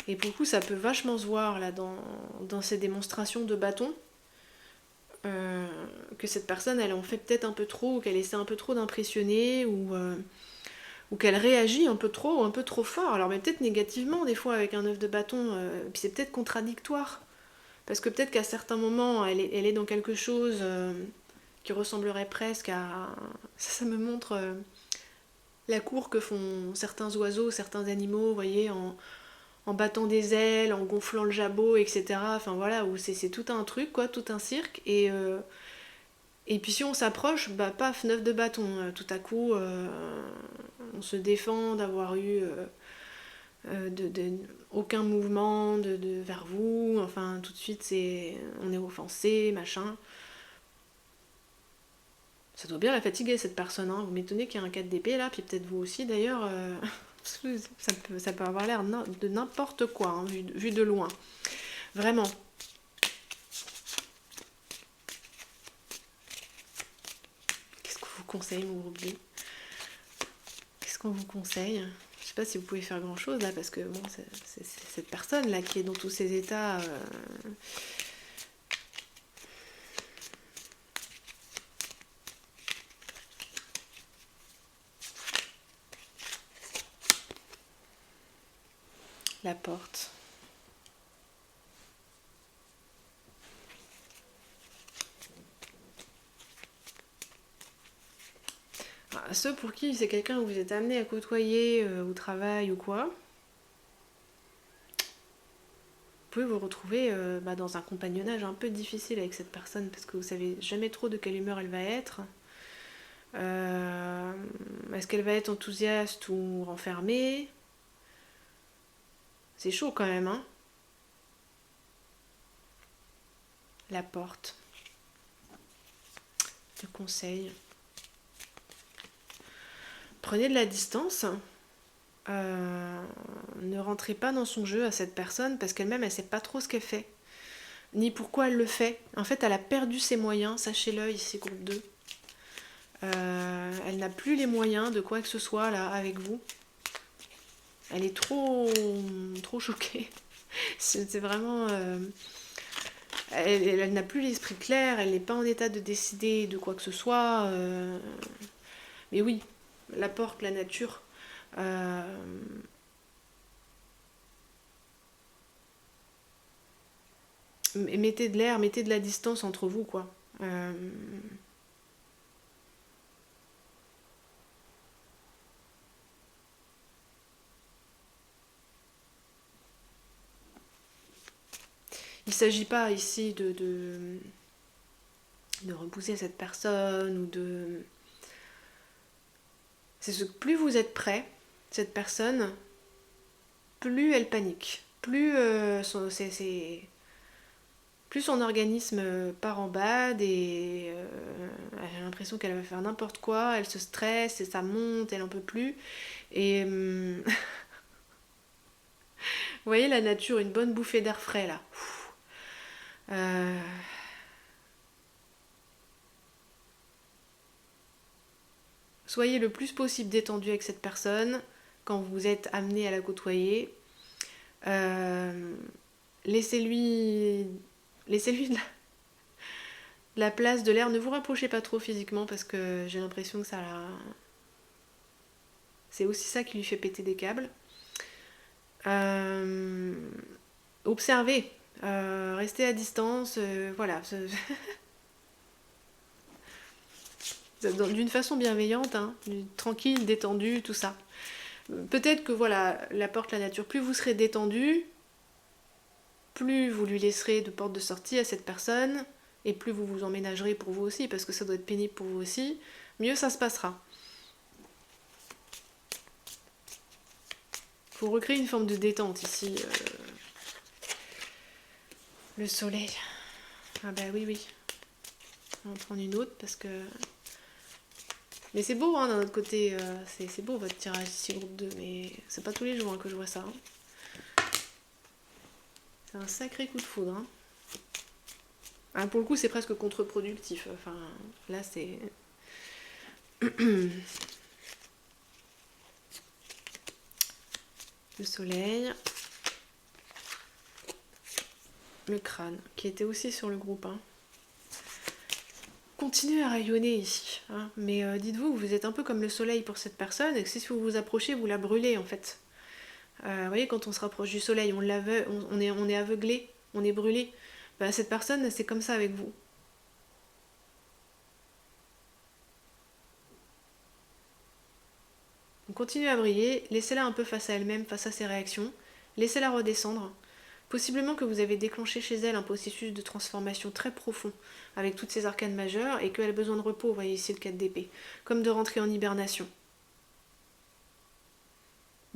Et pour le coup, ça peut vachement se voir là dans ces démonstrations de bâton, que cette personne, elle en fait peut-être un peu trop, ou qu'elle essaie un peu trop d'impressionner, ou qu'elle réagit un peu trop, ou un peu trop fort. Alors mais peut-être négativement des fois avec un œuf de bâton, puis c'est peut-être contradictoire. Parce que peut-être qu'à certains moments, elle est dans quelque chose qui ressemblerait presque à... Ça me montre la cour que font certains oiseaux, certains animaux, vous voyez, en battant des ailes, en gonflant le jabot, etc. Enfin voilà, où c'est tout un truc, quoi, tout un cirque. Et puis si on s'approche, paf, 9 de bâton. Tout à coup, on se défend d'avoir eu aucun mouvement vers vous, enfin tout de suite on est offensé, machin. Ça doit bien la fatiguer cette personne, hein. Vous m'étonnez qu'il y ait un 4 d'épée là, puis peut-être vous aussi d'ailleurs. Ça peut avoir l'air de n'importe quoi, hein, vu de loin. Vraiment. Qu'est-ce qu'on vous conseille, mon groupe B? Qu'est-ce qu'on vous conseille? Je sais pas si vous pouvez faire grand chose là, parce que bon, c'est cette personne là qui est dans tous ces états. La porte. Ceux pour qui c'est quelqu'un que vous êtes amené à côtoyer au travail ou quoi, vous pouvez vous retrouver dans un compagnonnage un peu difficile avec cette personne parce que vous savez jamais trop de quelle humeur elle va être. Est-ce qu'elle va être enthousiaste ou renfermée? C'est chaud quand même, hein? La porte. Le conseil. Prenez de la distance. Ne rentrez pas dans son jeu à cette personne parce qu'elle-même elle sait pas trop ce qu'elle fait ni pourquoi elle le fait. En fait elle a perdu ses moyens, sachez-le ici groupe 2. Elle n'a plus les moyens de quoi que ce soit là avec vous. Elle est trop choquée. C'est vraiment elle n'a plus l'esprit clair, elle n'est pas en état de décider de quoi que ce soit. Mais oui, la porte, la nature. Mettez de l'air, mettez de la distance entre vous, quoi. Il ne s'agit pas ici de repousser cette personne ou de... C'est ce que plus vous êtes près, cette personne, plus elle panique. Plus plus son organisme part en bad et elle a l'impression qu'elle va faire n'importe quoi, elle se stresse et ça monte, elle en peut plus. Et vous voyez la nature, une bonne bouffée d'air frais là. Soyez le plus possible détendu avec cette personne quand vous êtes amené à la côtoyer. Laissez-lui de la place, de l'air. Ne vous rapprochez pas trop physiquement parce que j'ai l'impression que c'est aussi ça qui lui fait péter des câbles. Observez. Restez à distance. Voilà. D'une façon bienveillante, hein, tranquille, détendue, tout ça. Peut-être que voilà, la porte, la nature, plus vous serez détendu, plus vous lui laisserez de porte de sortie à cette personne, et plus vous vous emménagerez pour vous aussi, parce que ça doit être pénible pour vous aussi, mieux ça se passera. Faut recréer une forme de détente ici. Le soleil. Ah bah oui. On va en prendre une autre parce que... Mais c'est beau, hein, d'un autre côté, c'est beau votre tirage ici, groupe 2, mais c'est pas tous les jours hein, que je vois ça. Hein. C'est un sacré coup de foudre. Hein. Ah, pour le coup, c'est presque contre-productif. Enfin, là, c'est... Le soleil. Le crâne, qui était aussi sur le groupe. Hein. Continuez à rayonner ici, hein. Mais dites-vous que vous êtes un peu comme le soleil pour cette personne et que si vous vous approchez, vous la brûlez en fait. Vous voyez, quand on se rapproche du soleil, on est aveuglé, on est brûlé. Ben, cette personne, c'est comme ça avec vous. Donc continuez à briller, laissez-la un peu face à elle-même, face à ses réactions, laissez-la redescendre. Possiblement que vous avez déclenché chez elle un processus de transformation très profond avec toutes ces arcanes majeures et qu'elle a besoin de repos, vous voyez ici le 4 d'épée, comme de rentrer en hibernation.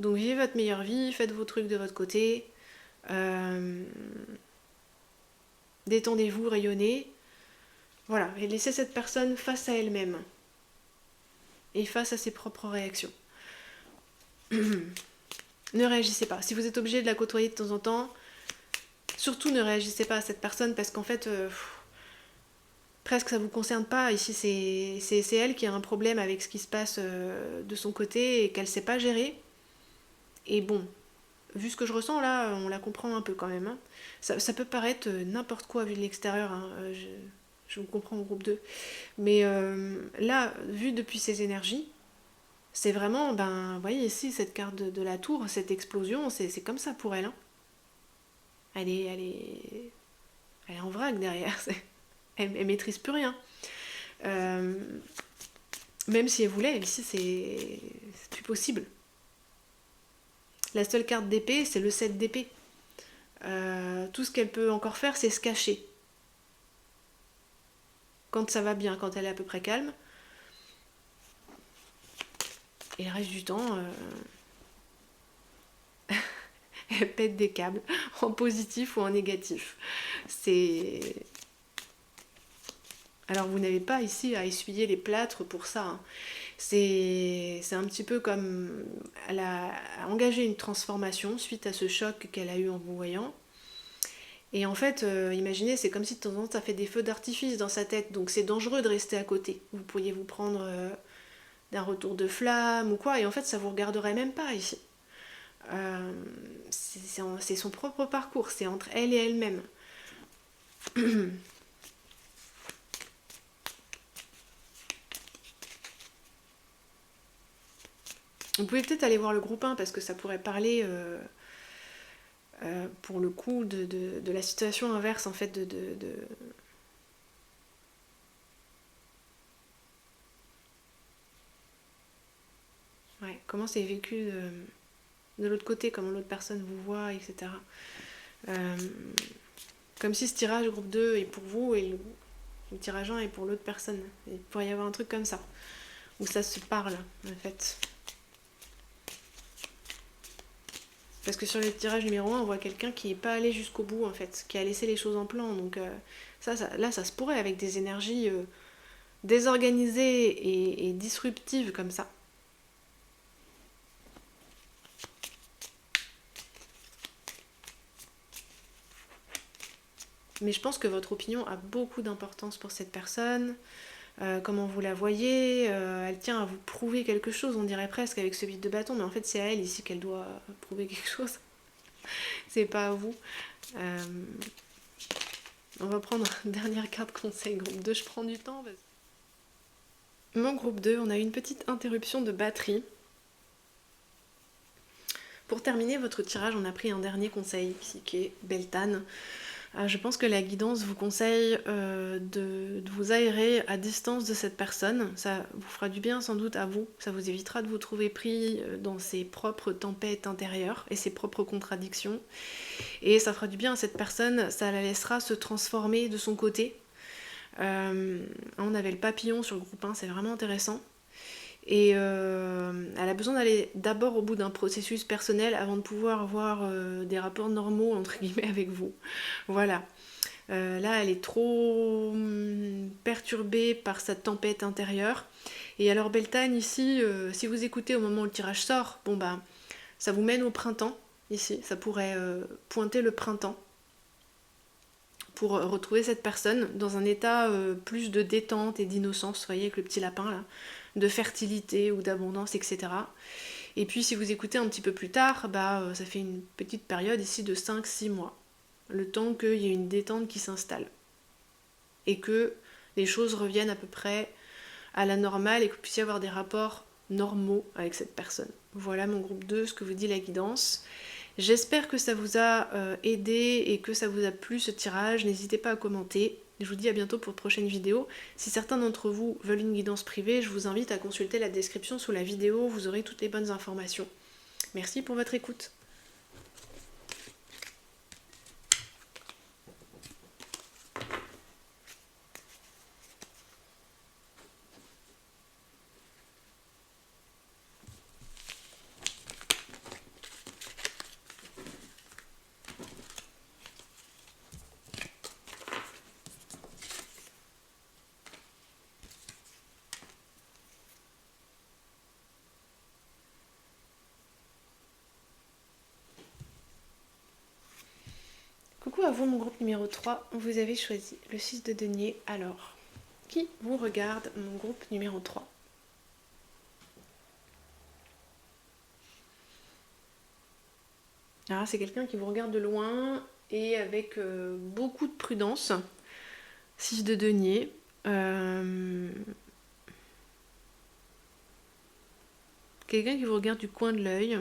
Donc vivez votre meilleure vie, faites vos trucs de votre côté, détendez-vous, rayonnez. Voilà, et laissez cette personne face à elle-même et face à ses propres réactions. Ne réagissez pas. Si vous êtes obligé de la côtoyer de temps en temps, surtout ne réagissez pas à cette personne parce qu'en fait, presque ça vous concerne pas. Ici, c'est elle qui a un problème avec ce qui se passe de son côté et qu'elle sait pas gérer. Et bon, vu ce que je ressens là, on la comprend un peu quand même. Hein. Ça peut paraître n'importe quoi vu de l'extérieur. Hein. Je vous comprends au groupe 2. Mais là, vu depuis ses énergies, c'est vraiment, ben, vous voyez ici, cette carte de la tour, cette explosion, c'est comme ça pour elle. Hein. Elle est en vrac derrière. Elle maîtrise plus rien. Même si elle voulait, ici, c'est plus possible. La seule carte d'épée, c'est le 7 d'épée. Tout ce qu'elle peut encore faire, c'est se cacher. Quand ça va bien, quand elle est à peu près calme. Et le reste du temps, elle pète des câbles, en positif ou en négatif. C'est... Alors vous n'avez pas ici à essuyer les plâtres pour ça. Hein. C'est un petit peu comme... Elle a engagé une transformation suite à ce choc qu'elle a eu en vous voyant. Et en fait, imaginez, c'est comme si de temps en temps ça fait des feux d'artifice dans sa tête. Donc c'est dangereux de rester à côté. Vous pourriez vous prendre d'un retour de flamme ou quoi. Et en fait, ça vous regarderait même pas ici. C'est son propre parcours. C'est entre elle et elle-même. Vous pouvez peut-être aller voir le groupe 1 parce que ça pourrait parler pour le coup de la situation inverse en fait Ouais, comment c'est vécu de l'autre côté, comment l'autre personne vous voit, etc. Comme si ce tirage groupe 2 est pour vous et le tirage 1 est pour l'autre personne. Il pourrait y avoir un truc comme ça, où ça se parle en fait. Parce que sur le tirage numéro 1, on voit quelqu'un qui n'est pas allé jusqu'au bout, en fait, qui a laissé les choses en plan. Donc là, ça se pourrait avec des énergies désorganisées et disruptives comme ça. Mais je pense que votre opinion a beaucoup d'importance pour cette personne. Comment vous la voyez, elle tient à vous prouver quelque chose, on dirait presque, avec ce vide de bâton, mais en fait c'est à elle ici qu'elle doit prouver quelque chose. C'est pas à vous. On va prendre une dernière carte conseil, groupe 2, je prends du temps. Mon groupe 2, on a eu une petite interruption de batterie. Pour terminer votre tirage, on a pris un dernier conseil qui est Beltane. Je pense que la guidance vous conseille de vous aérer à distance de cette personne. Ça vous fera du bien sans doute à vous. Ça vous évitera de vous trouver pris dans ses propres tempêtes intérieures et ses propres contradictions. Et ça fera du bien à cette personne. Ça la laissera se transformer de son côté. On avait le papillon sur le groupe 1, c'est vraiment intéressant. Et elle a besoin d'aller d'abord au bout d'un processus personnel avant de pouvoir avoir des rapports normaux entre guillemets avec vous. Voilà. Là, elle est trop perturbée par sa tempête intérieure. Et alors Beltane ici, si vous écoutez au moment où le tirage sort, bon bah ça vous mène au printemps ici. Ça pourrait pointer le printemps pour retrouver cette personne dans un état plus de détente et d'innocence, vous voyez, avec le petit lapin là, de fertilité ou d'abondance, etc. Et puis si vous écoutez un petit peu plus tard, bah, ça fait une petite période ici de 5-6 mois, le temps qu'il y ait une détente qui s'installe. Et que les choses reviennent à peu près à la normale et que vous puissiez avoir des rapports normaux avec cette personne. Voilà mon groupe 2, ce que vous dit la guidance. J'espère que ça vous a aidé et que ça vous a plu ce tirage. N'hésitez pas à commenter. Je vous dis à bientôt pour de prochaines vidéos. Si certains d'entre vous veulent une guidance privée, je vous invite à consulter la description sous la vidéo. Vous aurez toutes les bonnes informations. Merci pour votre écoute. coup, à vous, mon groupe numéro 3, vous avez choisi le 6 de denier. Alors, qui vous regarde, mon groupe numéro 3? Alors, c'est quelqu'un qui vous regarde de loin et avec beaucoup de prudence. 6 de denier. Quelqu'un qui vous regarde du coin de l'œil.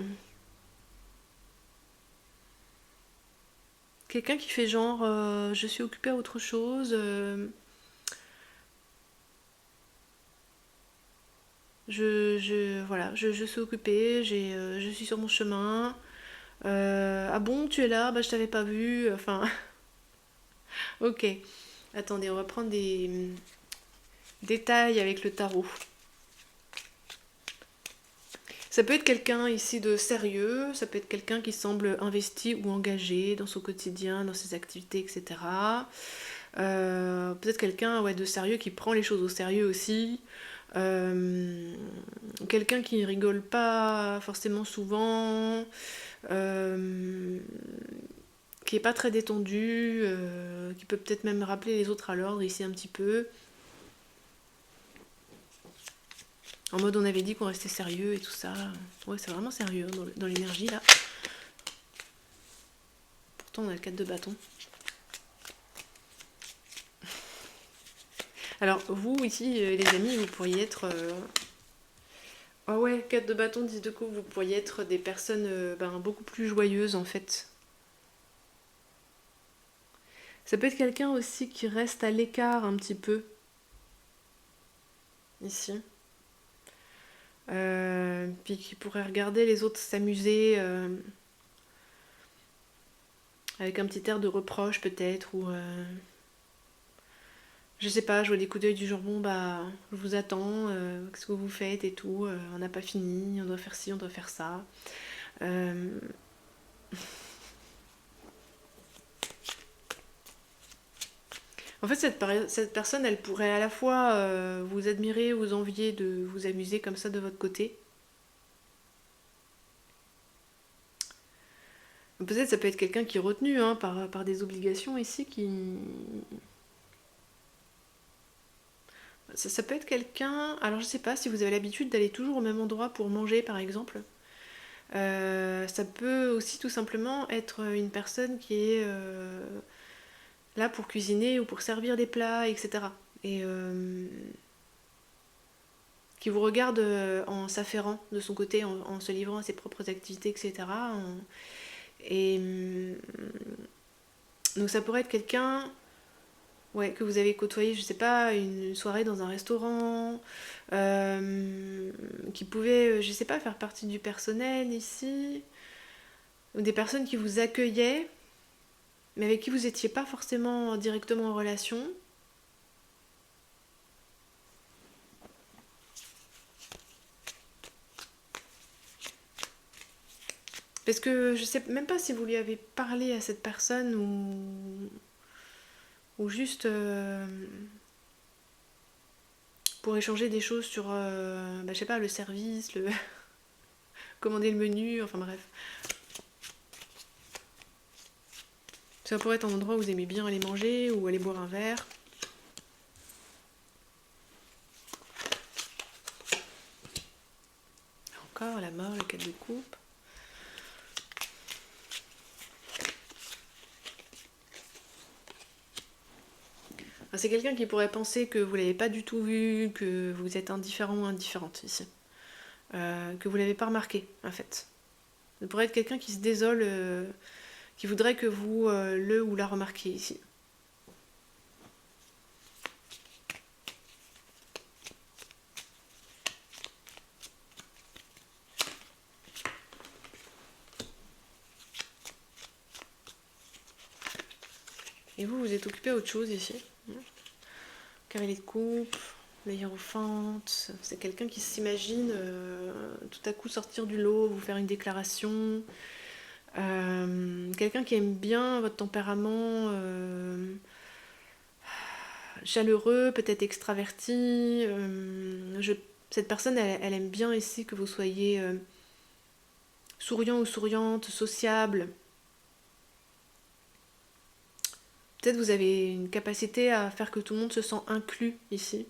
Quelqu'un qui fait genre je suis occupé à autre chose. Voilà, je suis occupée, je suis sur mon chemin. Ah bon, tu es là? Bah je t'avais pas vu. Enfin, ok. Attendez, on va prendre des détails avec le tarot. Ça peut être quelqu'un ici de sérieux, ça peut être quelqu'un qui semble investi ou engagé dans son quotidien, dans ses activités, etc. Peut-être quelqu'un de sérieux qui prend les choses au sérieux aussi. Quelqu'un qui rigole pas forcément souvent, qui est pas très détendu, qui peut peut-être même rappeler les autres à l'ordre ici un petit peu. En mode on avait dit qu'on restait sérieux et tout ça. Ouais, c'est vraiment sérieux dans l'énergie là. Pourtant on a le 4 de bâton. Alors vous ici les amis, vous pourriez être... Ah ouais, 4 de bâton, 10 de coupe, vous pourriez être des personnes beaucoup plus joyeuses en fait. Ça peut être quelqu'un aussi qui reste à l'écart un petit peu. Ici. Puis qui pourrait regarder les autres s'amuser avec un petit air de reproche peut-être, ou je sais pas, je vois des coups d'œil du genre bon bah je vous attends, qu'est-ce que vous faites et tout, on n'a pas fini, on doit faire ci, on doit faire ça. En fait cette personne elle pourrait à la fois vous admirer, vous envier de vous amuser comme ça de votre côté. Peut-être ça peut être quelqu'un qui est retenu par des obligations ici qui... Ça peut être quelqu'un... Alors je sais pas si vous avez l'habitude d'aller toujours au même endroit pour manger par exemple. Ça peut aussi tout simplement être une personne qui est là pour cuisiner ou pour servir des plats, etc. Et qui vous regarde en s'affairant de son côté, en se livrant à ses propres activités, etc. Et donc ça pourrait être quelqu'un que vous avez côtoyé, je sais pas, une soirée dans un restaurant, qui pouvait, je sais pas, faire partie du personnel ici, ou des personnes qui vous accueillaient, mais avec qui vous n'étiez pas forcément directement en relation. Parce que je sais même pas si vous lui avez parlé à cette personne ou juste pour échanger des choses sur, je sais pas, le service, commander le menu, enfin bref. Ça pourrait être un endroit où vous aimez bien aller manger ou aller boire un verre. Encore la mort, le 4 de coupe. C'est quelqu'un qui pourrait penser que vous l'avez pas du tout vu, que vous êtes indifférent ou indifférente ici. Que vous l'avez pas remarqué en fait. Ça pourrait être quelqu'un qui se désole, qui voudrait que vous le ou la remarquiez ici. Et vous, vous êtes occupé à autre chose ici. Cavalier de coupe, le hiérophante. C'est quelqu'un qui s'imagine tout à coup sortir du lot, vous faire une déclaration. Quelqu'un qui aime bien votre tempérament chaleureux, peut-être extraverti. Cette personne, elle aime bien ici que vous soyez souriant ou souriante, sociable. Peut-être vous avez une capacité à faire que tout le monde se sent inclus ici.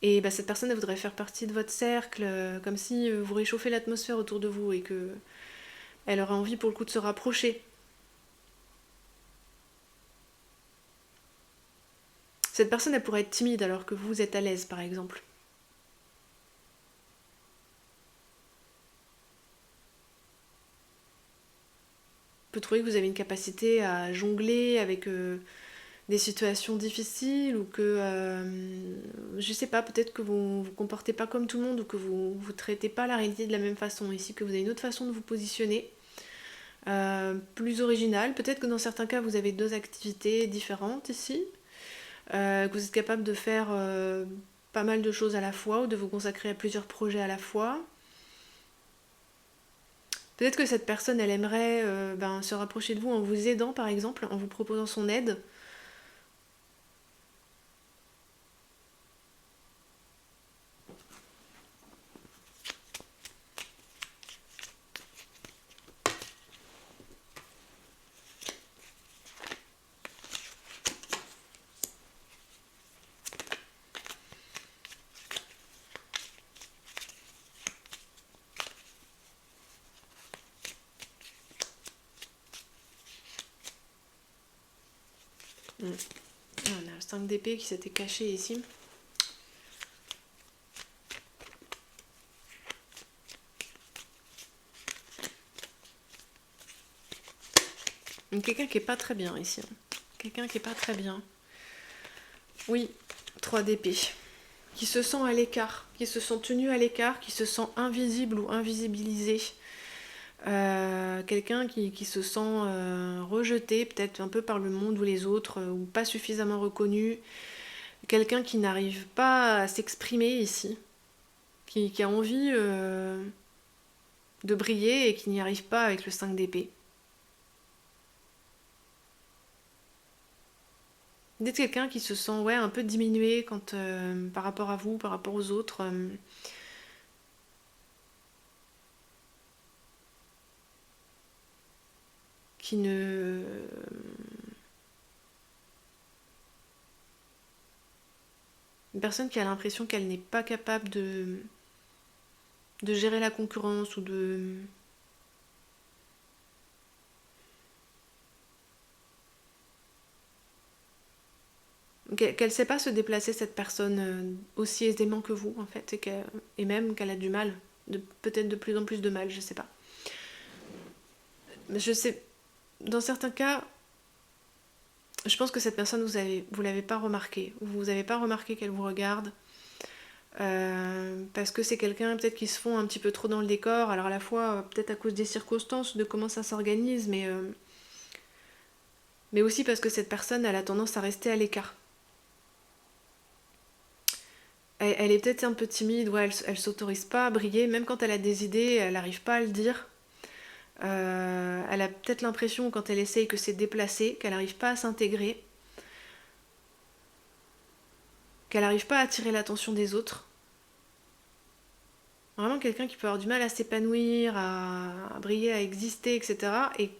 Et cette personne, elle voudrait faire partie de votre cercle, comme si vous réchauffez l'atmosphère autour de vous et que elle aurait envie pour le coup de se rapprocher. Cette personne, elle pourrait être timide alors que vous êtes à l'aise, par exemple. On peut trouver que vous avez une capacité à jongler avec des situations difficiles ou que, je sais pas, peut-être que vous vous comportez pas comme tout le monde ou que vous traitez pas la réalité de la même façon. Ici, que vous avez une autre façon de vous positionner, plus originale. Peut-être que dans certains cas, vous avez deux activités différentes ici, que vous êtes capable de faire pas mal de choses à la fois ou de vous consacrer à plusieurs projets à la fois. Peut-être que cette personne, elle aimerait se rapprocher de vous en vous aidant, par exemple, en vous proposant son aide. On a le 5 d'épée qui s'était caché ici. Donc quelqu'un qui est pas très bien ici. Quelqu'un qui est pas très bien. Oui, 3 d'épée. Qui se sent à l'écart, qui se sent tenu à l'écart, qui se sent invisible ou invisibilisé. Quelqu'un qui se sent rejeté peut-être un peu par le monde ou les autres, ou pas suffisamment reconnu. Quelqu'un qui n'arrive pas à s'exprimer ici, qui a envie de briller et qui n'y arrive pas avec le 5 d'épée. D'être quelqu'un qui se sent un peu diminué quand, par rapport à vous, par rapport aux autres. Qui ne... Une personne qui a l'impression qu'elle n'est pas capable de gérer la concurrence ou de... Qu'elle ne sait pas se déplacer, cette personne, aussi aisément que vous, en fait, et même qu'elle a du mal, peut-être de plus en plus de mal, je sais pas. Mais je sais, dans certains cas, je pense que cette personne, vous l'avez pas remarqué, vous n'avez pas remarqué qu'elle vous regarde, parce que c'est quelqu'un peut-être qui se fond un petit peu trop dans le décor, alors à la fois peut-être à cause des circonstances, de comment ça s'organise, mais aussi parce que cette personne elle a tendance à rester à l'écart. Elle est peut-être un peu timide, elle s'autorise pas à briller, même quand elle a des idées, elle n'arrive pas à le dire. Elle a peut-être l'impression quand elle essaye que c'est déplacé, qu'elle n'arrive pas à s'intégrer, qu'elle n'arrive pas à attirer l'attention des autres. Vraiment quelqu'un qui peut avoir du mal à s'épanouir, à briller, à exister, etc. Et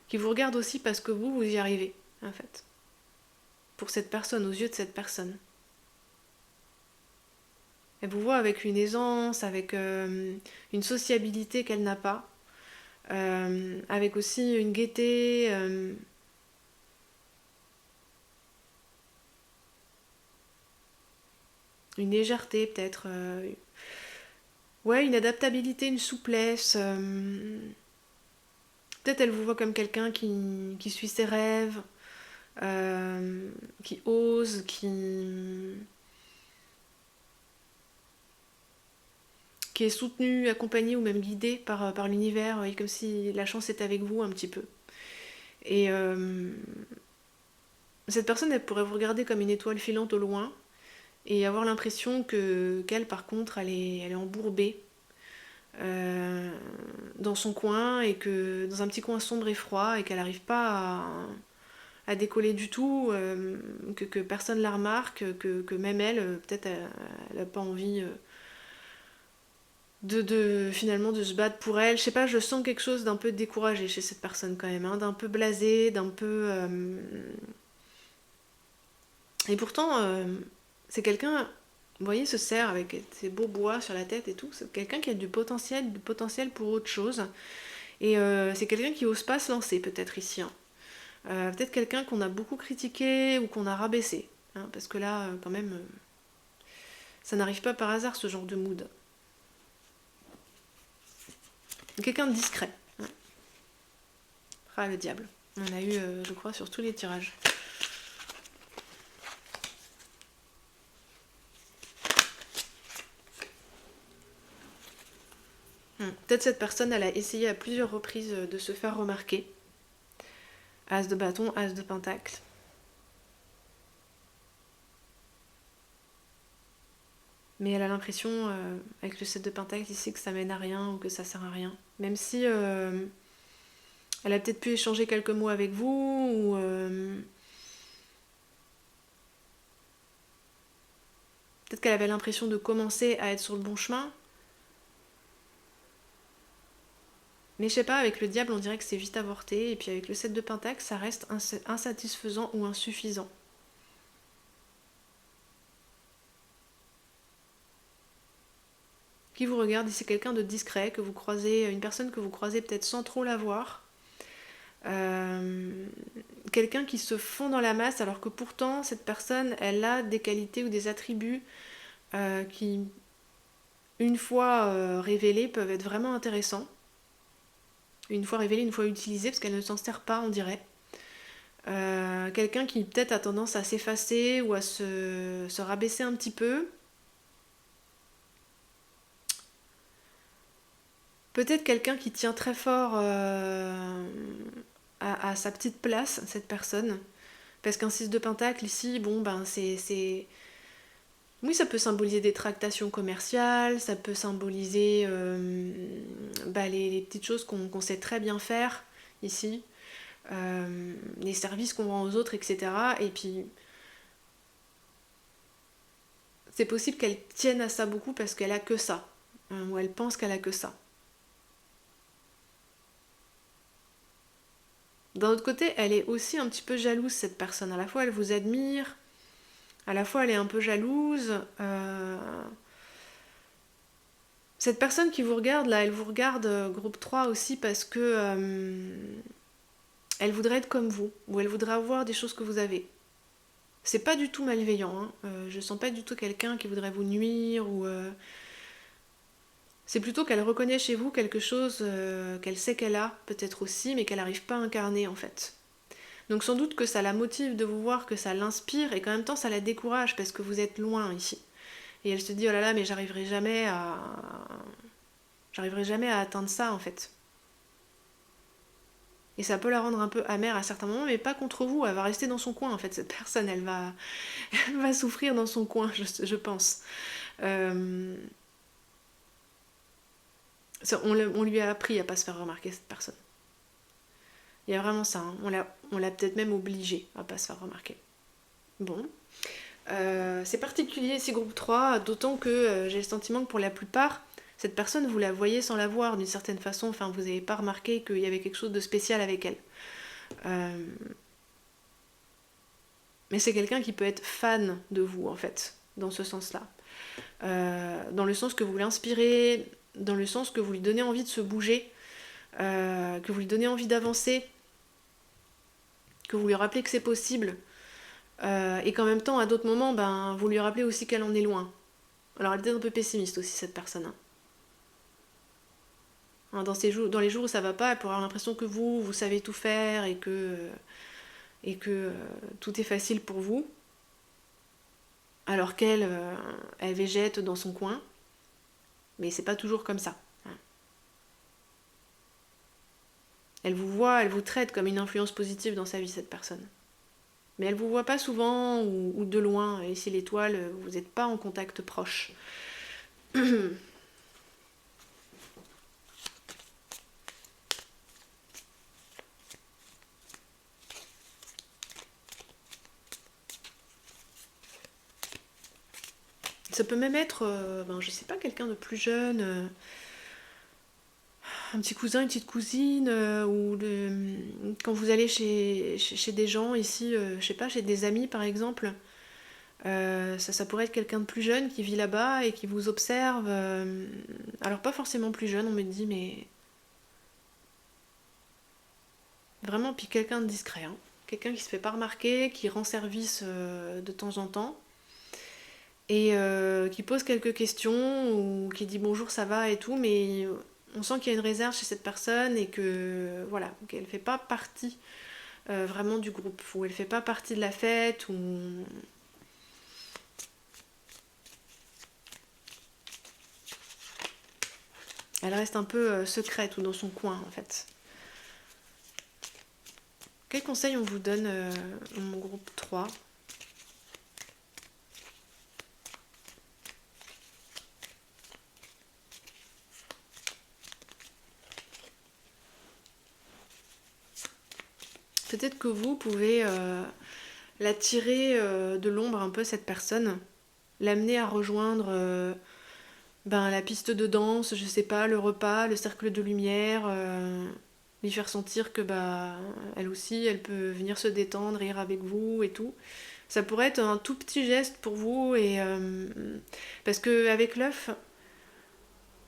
qui vous regarde aussi parce que vous y arrivez, en fait. Pour cette personne, aux yeux de cette personne. Elle vous voit avec une aisance, avec une sociabilité qu'elle n'a pas, avec aussi une gaieté, une légèreté peut-être, une adaptabilité, une souplesse. Peut-être elle vous voit comme quelqu'un qui suit ses rêves, qui ose, qui est soutenu, accompagné ou même guidé par l'univers, et comme si la chance était avec vous un petit peu. Et cette personne, elle pourrait vous regarder comme une étoile filante au loin et avoir l'impression qu'elle, par contre, elle est embourbée dans son coin et que dans un petit coin sombre et froid et qu'elle n'arrive pas à décoller du tout, que personne la remarque, que même elle, peut-être, elle n'a pas envie finalement de se battre pour elle. Je sais pas, je sens quelque chose d'un peu découragé chez cette personne quand même, hein, d'un peu blasé, d'un peu... Et pourtant, c'est quelqu'un, vous voyez, ce cerf avec ses beaux bois sur la tête et tout, c'est quelqu'un qui a du potentiel pour autre chose. Et c'est quelqu'un qui ose pas se lancer peut-être ici, hein. Peut-être quelqu'un qu'on a beaucoup critiqué ou qu'on a rabaissé, hein, parce que là, quand même, ça n'arrive pas par hasard ce genre de mood. Quelqu'un de discret. Hein. Ah, le diable. On a eu, je crois, sur tous les tirages. Peut-être cette personne, elle a essayé à plusieurs reprises de se faire remarquer. As de bâton, as de pentacle. Mais elle a l'impression, avec le 7 de pentacle ici, que ça mène à rien ou que ça sert à rien. Même si elle a peut-être pu échanger quelques mots avec vous, ou peut-être qu'elle avait l'impression de commencer à être sur le bon chemin. Mais je sais pas, avec le diable, on dirait que c'est vite avorté, et puis avec le 7 de pentacle, ça reste insatisfaisant ou insuffisant. Qui vous regarde, c'est quelqu'un de discret, que vous croisez, une personne que vous croisez peut-être sans trop la voir. Quelqu'un qui se fond dans la masse, alors que pourtant, cette personne, elle a des qualités ou des attributs qui, une fois révélés, peuvent être vraiment intéressants. Une fois révélés, une fois utilisés, parce qu'elle ne s'en sert pas, on dirait. Quelqu'un qui peut-être a tendance à s'effacer ou à se rabaisser un petit peu. Peut-être quelqu'un qui tient très fort à sa petite place, cette personne. Parce qu'un 6 de pentacle ici, bon ben c'est... Oui, ça peut symboliser des tractations commerciales, ça peut symboliser les petites choses qu'on sait très bien faire ici, les services qu'on rend aux autres, etc. Et puis, c'est possible qu'elle tienne à ça beaucoup parce qu'elle a que ça, ou elle pense qu'elle a que ça. D'un autre côté, elle est aussi un petit peu jalouse, cette personne. À la fois, elle vous admire, à la fois, elle est un peu jalouse. Cette personne qui vous regarde, là, elle vous regarde groupe 3 aussi parce que elle voudrait être comme vous, ou elle voudrait avoir des choses que vous avez. C'est pas du tout malveillant, hein. Je sens pas du tout quelqu'un qui voudrait vous nuire, ou... C'est plutôt qu'elle reconnaît chez vous quelque chose qu'elle sait qu'elle a, peut-être aussi, mais qu'elle n'arrive pas à incarner, en fait. Donc sans doute que ça la motive de vous voir, que ça l'inspire, et qu'en même temps ça la décourage, parce que vous êtes loin, ici. Et elle se dit, oh là là, mais j'arriverai jamais à atteindre ça, en fait. Et ça peut la rendre un peu amère à certains moments, mais pas contre vous. Elle va rester dans son coin, en fait. Cette personne, elle va souffrir dans son coin, je pense. On lui a appris à pas se faire remarquer, cette personne. Il y a vraiment ça, hein. On l'a peut-être même obligée à pas se faire remarquer. Bon. C'est particulier, ces groupes 3, d'autant que j'ai le sentiment que pour la plupart, cette personne, vous la voyez sans la voir d'une certaine façon, enfin vous n'avez pas remarqué qu'il y avait quelque chose de spécial avec elle. Mais c'est quelqu'un qui peut être fan de vous, en fait, dans ce sens-là. Dans le sens que vous l'inspirez, dans le sens que vous lui donnez envie de se bouger, que vous lui donnez envie d'avancer, que vous lui rappelez que c'est possible, et qu'en même temps, à d'autres moments, ben, vous lui rappelez aussi qu'elle en est loin. Alors elle est peut-être un peu pessimiste aussi, cette personne, hein. Dans les jours où ça va pas, elle pourra avoir l'impression que vous savez tout faire et que tout est facile pour vous, alors qu'elle elle végète dans son coin, mais c'est pas toujours comme ça. Elle vous voit, elle vous traite comme une influence positive dans sa vie, cette personne. Mais elle vous voit pas souvent ou de loin, et si l'étoile, vous n'êtes pas en contact proche. Ça peut même être, je sais pas, quelqu'un de plus jeune, un petit cousin, une petite cousine, quand vous allez chez des gens ici, je sais pas, chez des amis par exemple, ça pourrait être quelqu'un de plus jeune qui vit là-bas et qui vous observe. Alors pas forcément plus jeune, on me dit, mais vraiment, puis quelqu'un de discret, hein. Quelqu'un qui se fait pas remarquer, qui rend service de temps en temps, et qui pose quelques questions, ou qui dit bonjour, ça va et tout, mais on sent qu'il y a une réserve chez cette personne et que voilà, qu'elle fait pas partie vraiment du groupe, ou elle fait pas partie de la fête, ou elle reste un peu secrète ou dans son coin en fait. Quel conseil on vous donne mon groupe 3? Peut-être que vous pouvez la tirer de l'ombre un peu, cette personne, l'amener à rejoindre la piste de danse, je sais pas, le repas, le cercle de lumière, lui faire sentir que elle aussi, elle peut venir se détendre, rire avec vous et tout. Ça pourrait être un tout petit geste pour vous, et parce que avec l'œuf,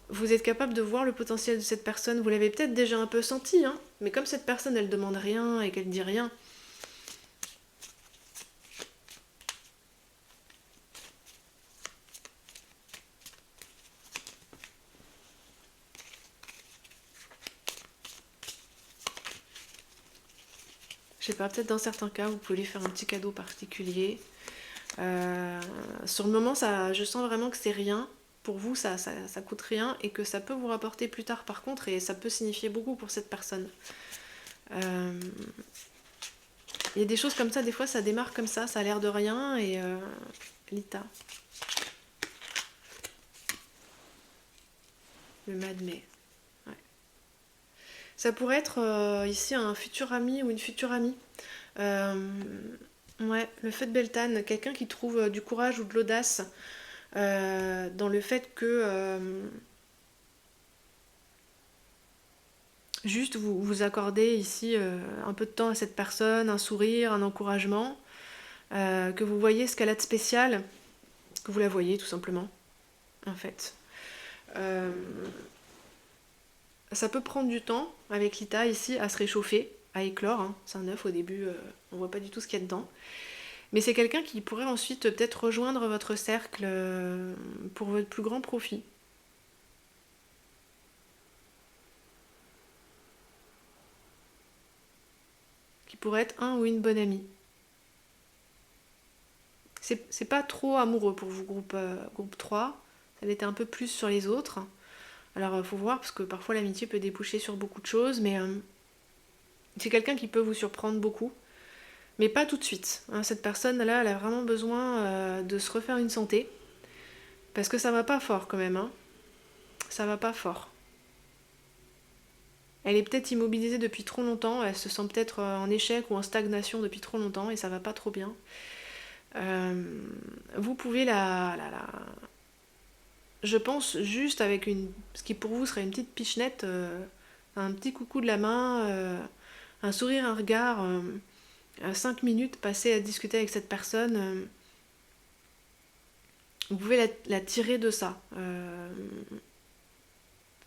vous êtes capable de voir le potentiel de cette personne. Vous l'avez peut-être déjà un peu senti, hein, mais comme cette personne, elle demande rien et qu'elle dit rien, je sais pas, peut-être dans certains cas, vous pouvez lui faire un petit cadeau particulier. Sur le moment, je sens vraiment que c'est rien. Pour vous, ça coûte rien, et que ça peut vous rapporter plus tard par contre, et ça peut signifier beaucoup pour cette personne. Il y a des choses comme ça, des fois ça démarre comme ça a l'air de rien, et Lita. Le mois de mai. Ouais. Ça pourrait être ici un futur ami ou une future amie. Euh, ouais, le feu de Beltane, quelqu'un qui trouve du courage ou de l'audace dans le fait que juste vous accordez ici un peu de temps à cette personne, un sourire, un encouragement, que vous voyez ce qu'elle a de spécial, que vous la voyez tout simplement, en fait. Euh, Ça peut prendre du temps avec l'ITA ici à se réchauffer, à éclore, hein. C'est un œuf au début, on voit pas du tout ce qu'il y a dedans. Mais c'est quelqu'un qui pourrait ensuite peut-être rejoindre votre cercle pour votre plus grand profit. Qui pourrait être un ou une bonne amie. C'est pas trop amoureux pour vous, groupe 3. Ça l'était un peu plus sur les autres. Alors faut voir, parce que parfois l'amitié peut déboucher sur beaucoup de choses, mais c'est quelqu'un qui peut vous surprendre beaucoup. Mais pas tout de suite, hein. Cette personne-là, elle a vraiment besoin de se refaire une santé. Parce que ça va pas fort quand même, hein. Ça va pas fort. Elle est peut-être immobilisée depuis trop longtemps, elle se sent peut-être en échec ou en stagnation depuis trop longtemps, et ça va pas trop bien. Vous pouvez je pense juste avec ce qui pour vous serait une petite pichenette, un petit coucou de la main, un sourire, un regard, 5 minutes passées à discuter avec cette personne, vous pouvez la tirer de ça.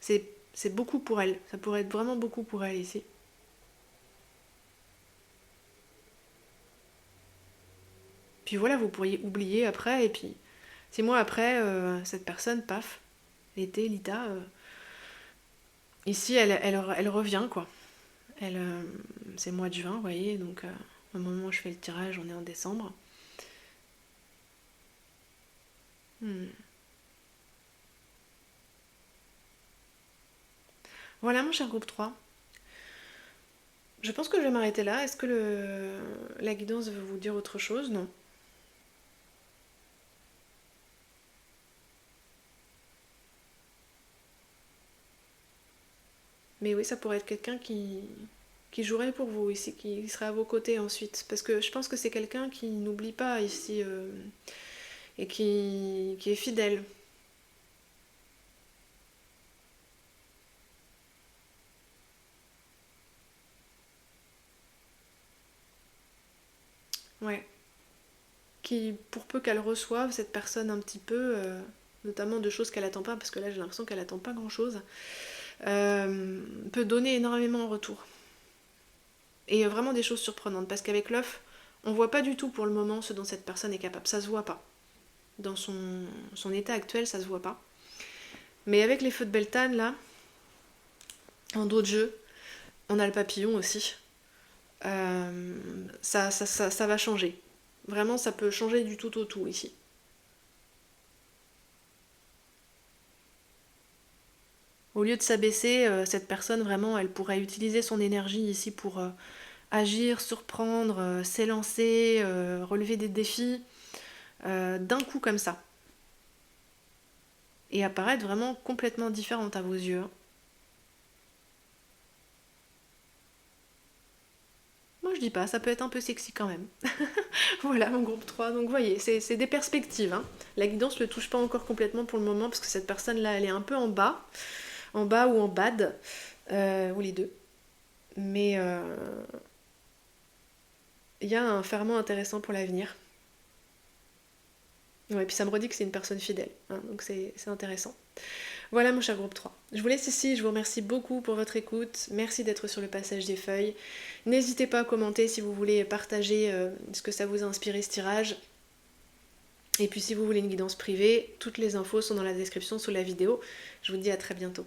C'est beaucoup pour elle, ça pourrait être vraiment beaucoup pour elle ici. Puis voilà, vous pourriez oublier après, et puis 6 mois après, cette personne, paf, l'été, Lita, ici, elle revient, quoi. C'est le mois de juin, vous voyez, donc au moment où je fais le tirage, on est en décembre. Voilà, mon cher groupe 3. Je pense que je vais m'arrêter là. Est-ce que la guidance veut vous dire autre chose? Non. Mais oui, ça pourrait être quelqu'un qui jouerait pour vous ici, qui serait à vos côtés ensuite. Parce que je pense que c'est quelqu'un qui n'oublie pas ici, et qui est fidèle. Ouais. Qui, pour peu qu'elle reçoive cette personne un petit peu, notamment de choses qu'elle attend pas, parce que là j'ai l'impression qu'elle attend pas grand chose, peut donner énormément en retour. Et vraiment des choses surprenantes, parce qu'avec l'œuf, on voit pas du tout pour le moment ce dont cette personne est capable, ça se voit pas. Dans son état actuel, ça se voit pas. Mais avec les feux de Beltane, là, en dos de jeu, on a le papillon aussi. Ça va changer. Vraiment, ça peut changer du tout au tout ici. Au lieu de s'abaisser, cette personne, vraiment, elle pourrait utiliser son énergie ici pour agir, surprendre, s'élancer, relever des défis, d'un coup comme ça. Et apparaître vraiment complètement différente à vos yeux. Moi je dis pas, ça peut être un peu sexy quand même. Voilà mon groupe 3, donc vous voyez, c'est des perspectives. Hein. La guidance ne le touche pas encore complètement pour le moment parce que cette personne-là, elle est un peu en bas ou en bad, ou les deux. Mais il y a un ferment intéressant pour l'avenir. Ouais, puis ça me redit que c'est une personne fidèle, hein, donc c'est intéressant. Voilà mon cher groupe 3. Je vous laisse ici, je vous remercie beaucoup pour votre écoute, merci d'être sur le passage des feuilles. N'hésitez pas à commenter si vous voulez partager ce que ça vous a inspiré ce tirage. Et puis si vous voulez une guidance privée, toutes les infos sont dans la description sous la vidéo. Je vous dis à très bientôt.